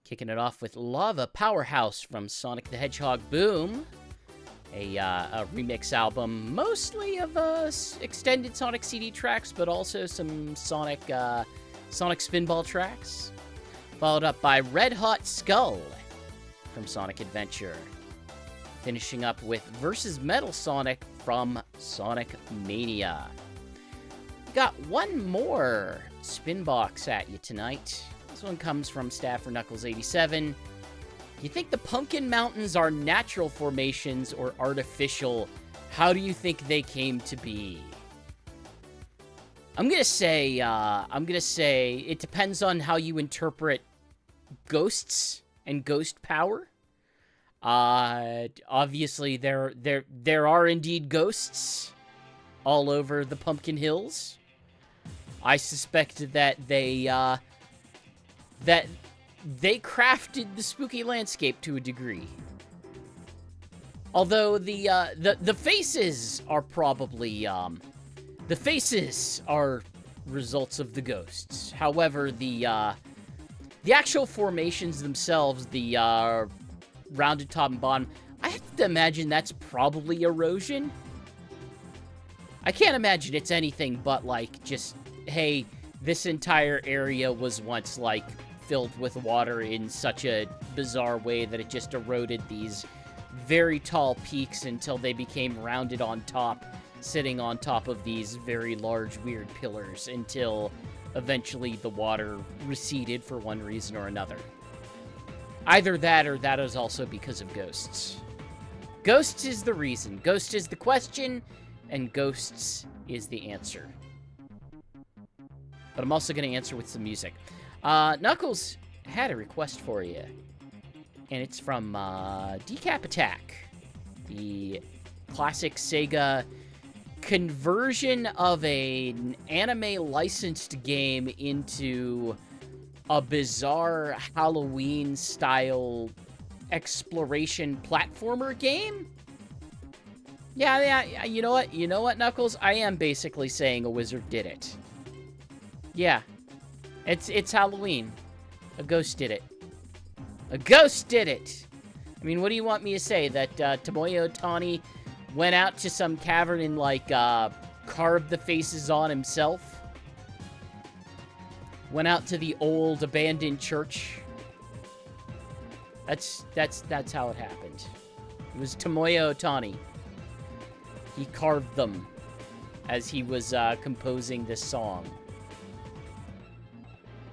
Kicking it off with Lava Powerhouse from Sonic the Hedgehog Boom. A remix album, mostly of extended Sonic CD tracks, but also some Sonic Spinball tracks. Followed up by Red Hot Skull from Sonic Adventure. Finishing up with Versus Metal Sonic from Sonic Mania. Got one more Spinbox at you tonight. This one comes from Staffer Knuckles 87. You think the Pumpkin Mountains are natural formations or artificial? How do you think they came to be? I'm gonna say it depends on how you interpret ghosts and ghost power. Obviously there are indeed ghosts all over the Pumpkin Hills. I suspect that they crafted the spooky landscape to a degree. Although the faces are probably the faces are results of the ghosts. However, the actual formations themselves, the rounded top and bottom, I have to imagine that's probably erosion. I can't imagine it's anything but like just, hey, this entire area was once like filled with water in such a bizarre way that it just eroded these very tall peaks until they became rounded on top, sitting on top of these very large weird pillars until eventually the water receded for one reason or another. Either that or that is also because of ghosts. Ghosts is the reason. Ghost is the question, and ghosts is the answer. But I'm also going to answer with some music. Knuckles had a request for you, and it's from Decap Attack, the classic Sega conversion of an anime licensed game into a bizarre Halloween-style exploration platformer game? Yeah, you know what? You know what, Knuckles? I am basically saying a wizard did it. Yeah. It's Halloween. A ghost did it. A ghost did it! I mean, what do you want me to say? That Tomoyo Otani went out to some cavern and, like, carved the faces on himself? Went out to the old abandoned church? That's how it happened. It was Tomoyo Otani. He carved them as he was composing this song.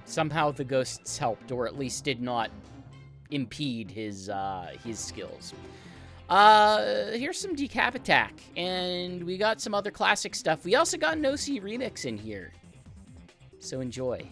Somehow the ghosts helped, or at least did not impede his skills. Here's some Decap Attack, and we got some other classic stuff. We also got an OC remix in here, so enjoy.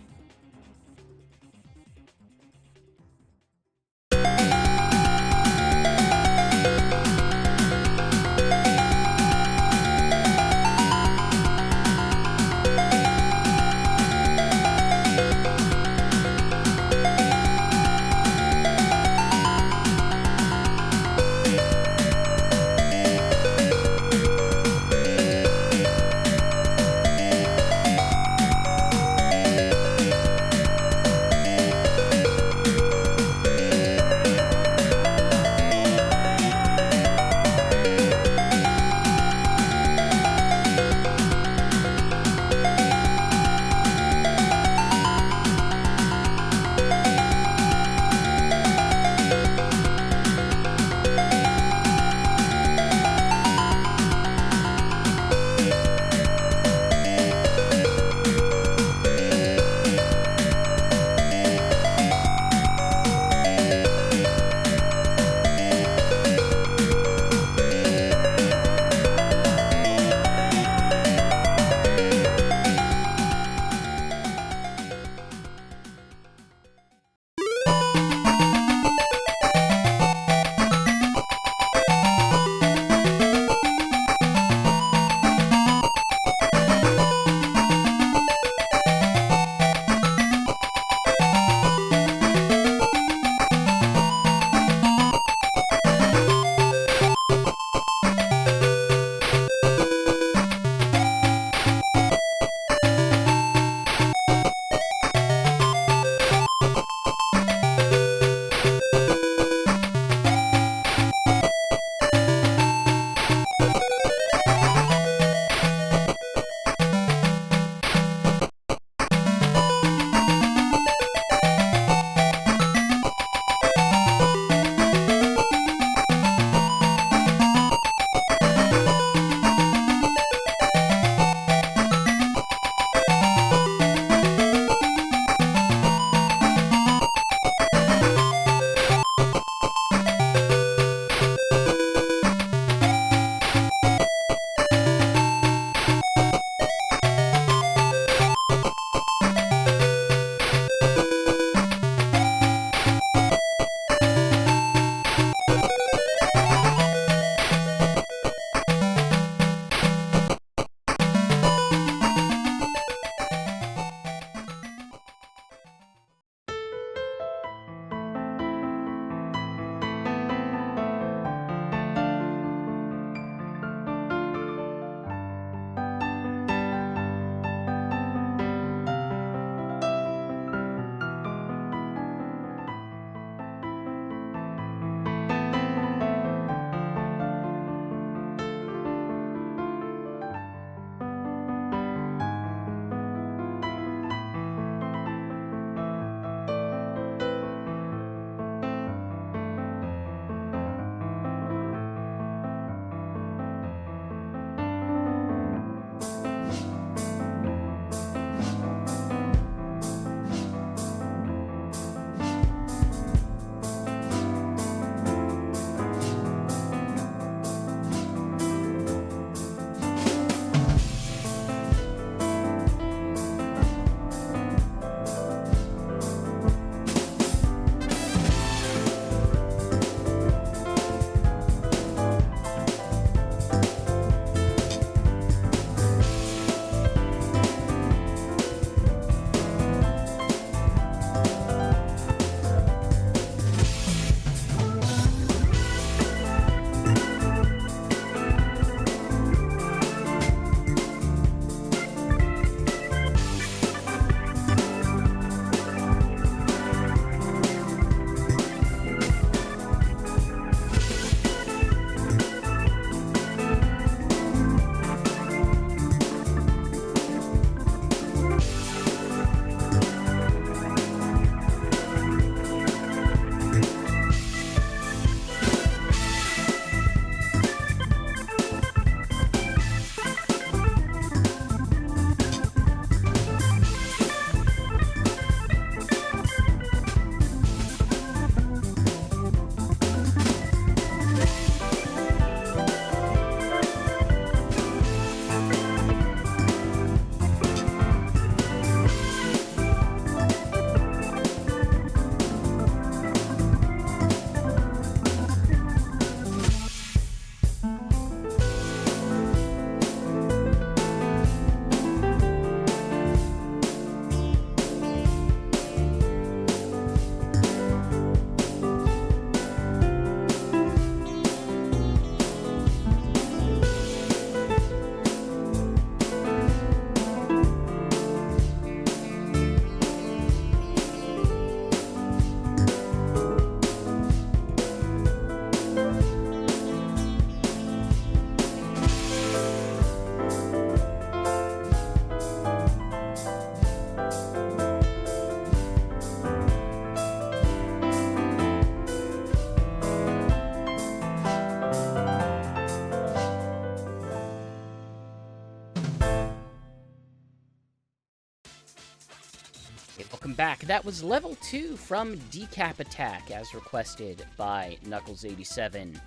welcome back. That was Level 2 from Decap Attack, as requested by Knuckles87.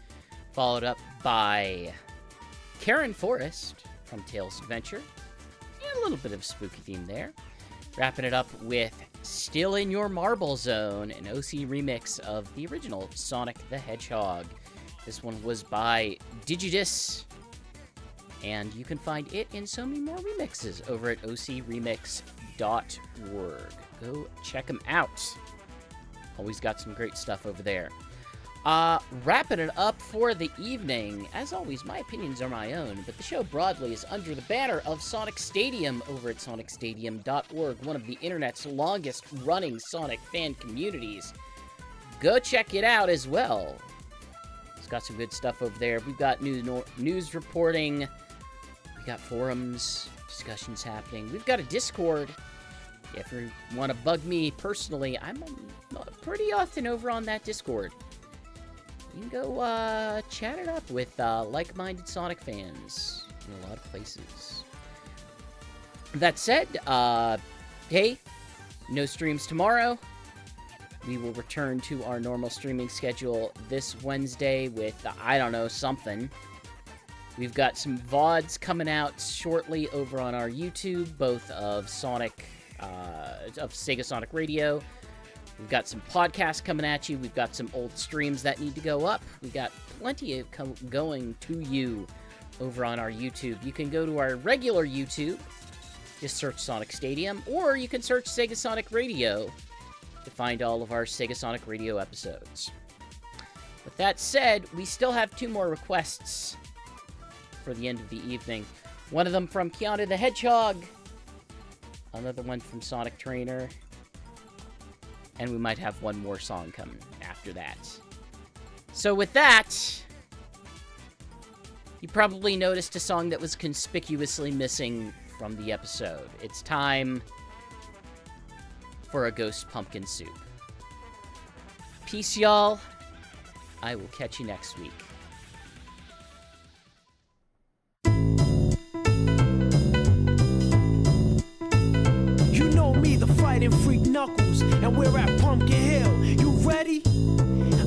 Followed up by Karen Forrest from Tails Adventure. And a little bit of a spooky theme there. Wrapping it up with Still in Your Marble Zone, an OC remix of the original Sonic the Hedgehog. This one was by Digidus, and you can find it in so many more remixes over at ocremix.org. Go check them out. Always got some great stuff over there. Wrapping it up for the evening. As always, my opinions are my own, but the show broadly is under the banner of Sonic Stadium over at sonicstadium.org, one of the internet's longest-running Sonic fan communities. Go check it out as well. It's got some good stuff over there. We've got news reporting. We got forums, discussions happening. We've got a Discord. If you want to bug me personally, I'm pretty often over on that Discord. You can go chat it up with like-minded Sonic fans in a lot of places. That said, hey, no streams tomorrow. We will return to our normal streaming schedule this Wednesday with, I don't know, something. We've got some VODs coming out shortly over on our YouTube, both of SEGA Sonic Radio. We've got some podcasts coming at you. We've got some old streams that need to go up. We've got plenty of going to you over on our YouTube. You can go to our regular YouTube, just search Sonic Stadium, or you can search Sega Sonic Radio to find all of our Sega Sonic Radio episodes. With that said, we still have 2 more requests for the end of the evening. One of them from Keanu the Hedgehog, another one from Sonic Trainer, and we might have one more song coming after that. So with that, you probably noticed a song that was conspicuously missing from the episode. It's time for a Ghost Pumpkin Soup. Peace, y'all. I will catch you next week. You know me, the fighting freak Knuckles, and we're at Pumpkin Hill. You ready?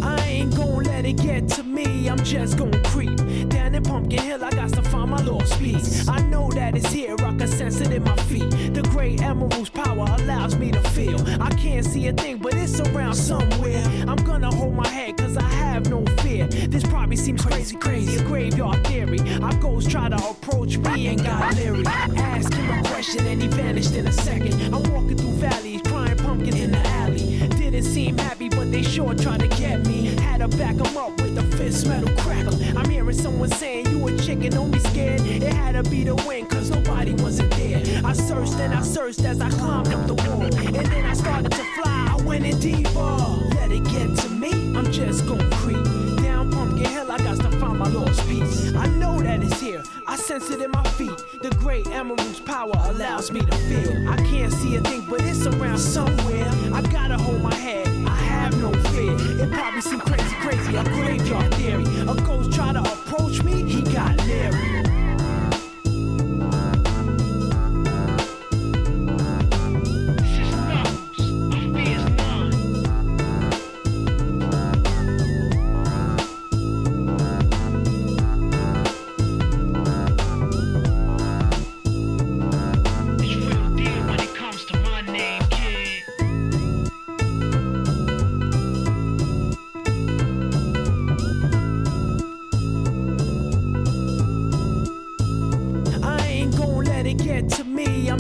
I ain't gon' let it get to me, I'm just gon' creep down in Pumpkin Hill. I got to find my lost piece. I know that it's here, I can sense it in my feet. The great emerald's power allows me to feel. I can't see a thing, but it's around somewhere. I'm gonna hold my head, cause I have no fear. This probably seems crazy, a graveyard theory. Our ghosts try to approach me and got leery. Ask him a question and he vanished in a second. I'm walking through valleys, crying pumpkin in the alley. Didn't seem happy, but they sure tried to get me. Had to back them up with a fist metal crackle. I'm hearing someone saying, you a chicken, don't be scared. It had to be the wind, cause nobody wasn't there. I searched and I searched as I climbed up the wall. And then I started to fly, I went in deeper. Let it get to me, I'm just gon' creep down Pumpkin Hill, I got to find my lost piece. I know that it's here, I sense it in my feet. The great emerald's power allows me to feel. I can't see a thing, but it's around somewhere. I gotta hold my head, I have no fear. It probably seems crazy, a graveyard theory. A ghost try to approach me, he got leery.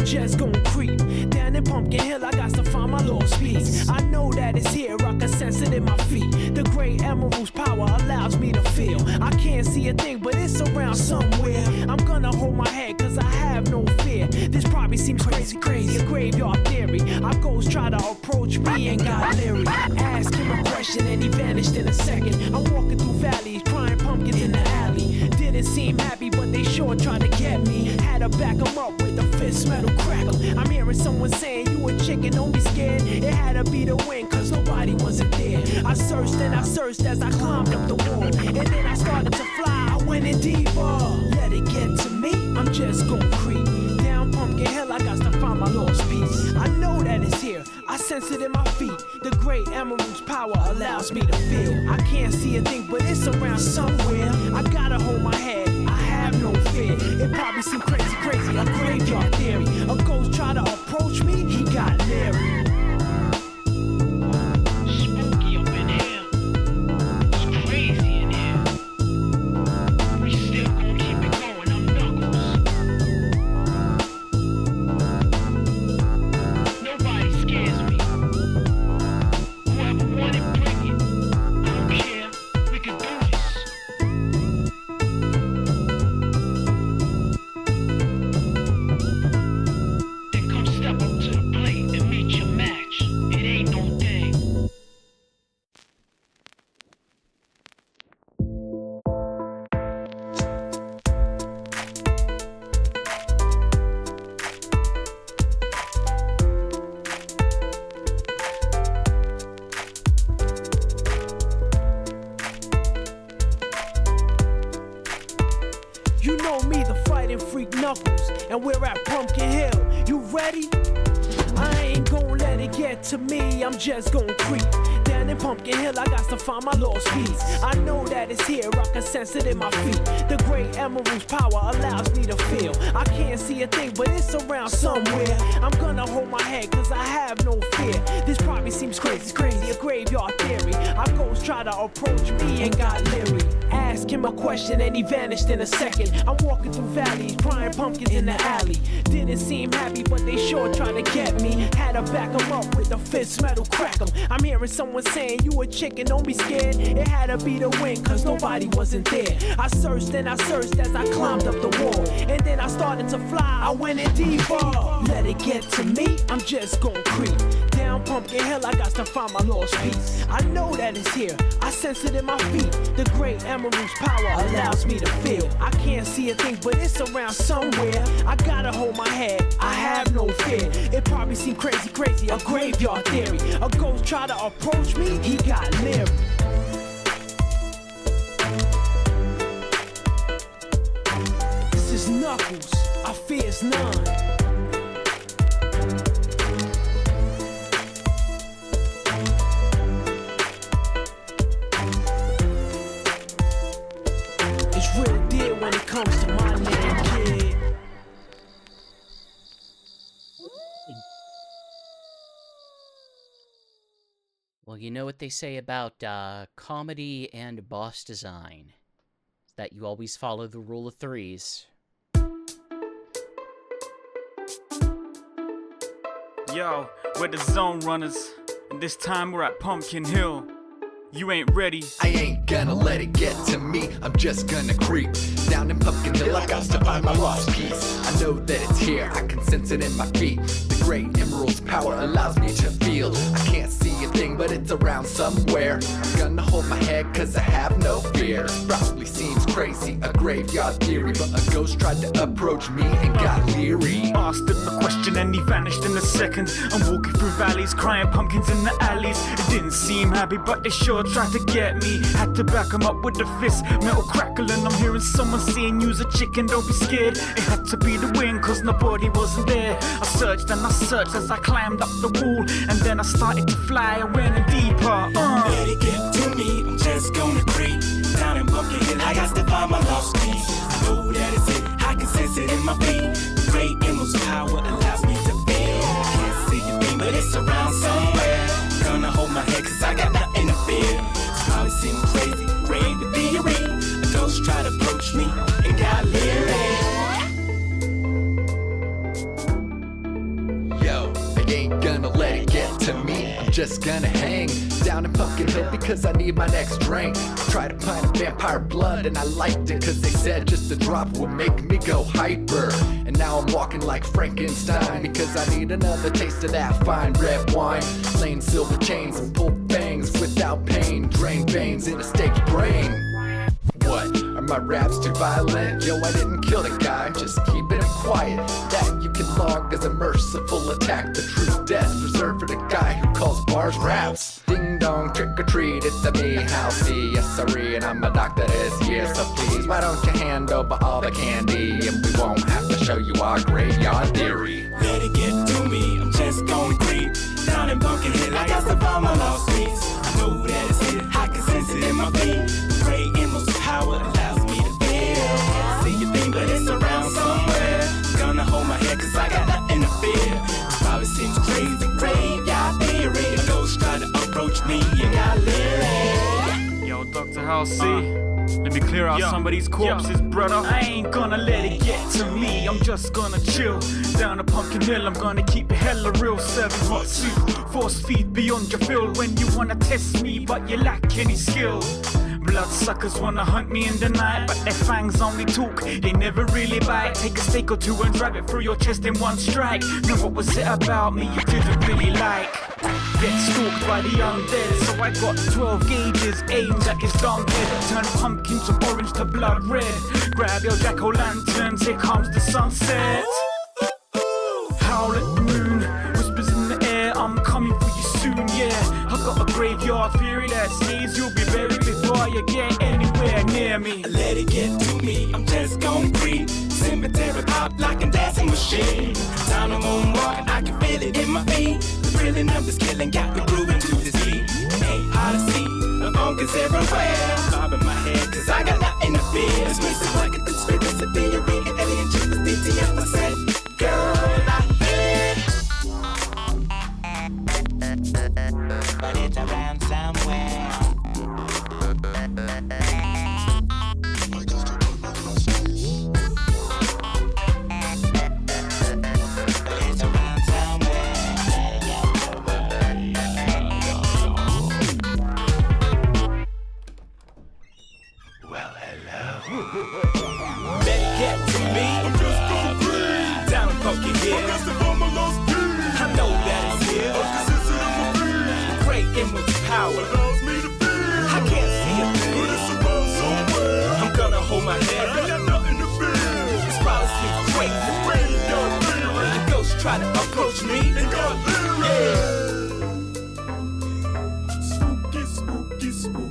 Just gon' creep down in Pumpkin Hill, I got to find my lost piece. I know that it's here, I can sense it in my feet. The great emerald's power allows me to feel. I can't see a thing, but it's around somewhere. I'm gonna hold my head, cause I have no fear. This probably seems crazy, a graveyard theory. Our ghosts try to approach me and got leery. Ask him a question and he vanished in a second. I'm walking through valleys, crying pumpkins in the alley. Didn't seem happy, but they sure tried to get me. Had to back them up with a fist metal crackle. I'm hearing someone saying, you a chicken, don't be scared. It had to be the wind, cause nobody wasn't there. I searched and I searched as I climbed up the wall. And then I started to fly, I went in deeper. Let it get to me, I'm just gon' creep down Pumpkin Hill, I got to find my lost piece. I know that it's here, I power allows me to feel. I can't see a thing, but it's around somewhere. I gotta hold my head, I have no fear. It probably seems crazy, a graveyard theory. A ghost try to approach me, he got leery. Spooky up in here. It's crazy in here. We still gon' keep it going, I'm Knuckles. Nobody scares me. Whoever want it, bring it. I don't care, we can do this. Then come step up to the plate and meet your match. It ain't no thing. You know me, the fighting freak Knuckles, and we're at Pumpkin Hill. You ready? I ain't gon' let it get to me, I'm just gon' creep. Down in Pumpkin Hill, I got to find my lost piece. I know that it's here, I can sense it in my feet. The great emerald's power allows me to feel. I can't see a thing, but it's around somewhere. I'm gonna hold my head, cause I have no fear. This probably seems crazy, a graveyard theory. Our ghosts try to approach me and got leery. Ask him a question and he vanished in a second. I'm walking through valleys, crying pumpkins in the alley. Didn't seem happy, but they sure tried to get me. Had to back them up with a fist, metal crack them. I'm hearing someone saying, you a chicken, don't be scared. It had to be the wind, cause nobody wasn't there. I searched and I searched as I climbed up the wall. And then I started to fly, I went in deeper. Let it get to me, I'm just gon' creep. Down Pumpkin Hill, I got to find my lost piece. I know that it's here, I sense it in my feet. The great emerald's power allows me to feel. I can't see a thing, but it's around somewhere. I gotta hold my head, I have no fear. It probably seemed crazy, a graveyard theory. A ghost try to approach me, he got leery. This is Knuckles, I fears none. It's real deal when it comes to my name, kid. Well, you know what they say about comedy and boss design. It's that you always follow the rule of threes. Yo, we're the Zone Runners, and this time we're at Pumpkin Hill. You ain't ready. I ain't gonna let it get to me, I'm just gonna creep. Down in Pumpkin Hill, I got to find my lost piece. I know that it's here, I can sense it in my feet. The great emerald's power allows me to feel. I can't see a thing, but it's around somewhere. I'm gonna hold my head, cause I have no fear. Probably seems crazy, a graveyard theory, but a ghost tried to approach me and got leery. Asked him a question and he vanished in a second. I'm walking through valleys, crying pumpkins in the alleys. It didn't seem happy, but they sure tried to get me. Had to back him up with a fist, metal crackling. I'm hearing someone saying, use a chicken, don't be scared. It had to be the wind, cause nobody wasn't there. I searched and I searched as I climbed up the wall. And then I started to fly, I went in deeper. Let it get to me, I'm just gonna creep. Down in Pumpkin Hill, I got to find my lost piece. I know that it's it, I can sense it in my feet. The great emerald's power allows me to feel. I can't see a thing, but it's around somewhere. Gonna hold my head, cause I got nothing to fear. This probably seems crazy, brave in theory. A ghost tried to approach me and got leery. Yo, I ain't gonna let it get to me, I'm just gonna hang down in Pumpkin Hill because I need my next drink. Try to find a vampire blood and I liked it cause they said just a drop would make me go hyper. And now I'm walking like Frankenstein because I need another taste of that fine red wine. Laying silver chains and pull bangs without pain. Drain veins in a staked brain. What? Are my raps too violent? Yo, I didn't kill the guy, just keeping it quiet. That you can log as a merciful attack. The true death reserved for the guy who calls bars raps. Ding dong, trick or treat, it's a me housey. Yes, sorry, and I'm a doctor this year. So please, why don't you hand over all the candy? And we won't have to show you our graveyard theory. Let it get to me, I'm just gonna creep. Down in Pumpkin Hill, I got to find my lost piece. I know that it's here. I can sense it in my feet. The great emerald's power allows me to feel. Can't see a thing, but it's around somewhere. Gonna hold my head, cause I got nothing to fear. This probably seems crazy, graveyard theory. A ghost try to approach me, you got lyric. Yo, Dr. House C. Let me clear out some of these corpses, brother. I ain't gonna let it get to me. I'm just gonna chill down a Pumpkin Hill. I'm gonna keep it hella real. Serving hot soup, force feed beyond your fill. When you wanna test me, but you lack any skill. Bloodsuckers wanna hunt me in the night, but their fangs only talk, they never really bite. Take a stake or two and drive it through your chest in one strike. Now what was it about me you didn't really like? Get stalked by the undead, so I got 12 gauges aimed at his dumb head. Turn pumpkins from orange to blood red. Grab your jack-o'-lanterns, here comes the sunset. Howl at the moon, whispers in the air, I'm coming for you soon, yeah. I got a graveyard theory that says you'll be buried before you get anywhere near me. Let it get to me, I'm just gon' creep. Cemetery pop like a dancing machine. Time to moonwalk, I can feel it in my feet. The thrilling of this killing got me grooving to this beat. Ain't hard to see, the funk is everywhere. Bobbing my head, cause I got nothing to fear. This music like a conspiracy theory. An alien chick with DTF, I said, girl, I feel it. But it's around somewhere. Better get to me. I'm just gon' breathe. Down in Pumpkin Hill. I know that it's here. The great emerald's power allows me to feel. I can't see a thing, but it's around somewhere. I'm gonna hold my head. I got nothing to fear. This probably seems crazy. The ghost try to approach me. And got lyrics. Spooky, spooky, spooky.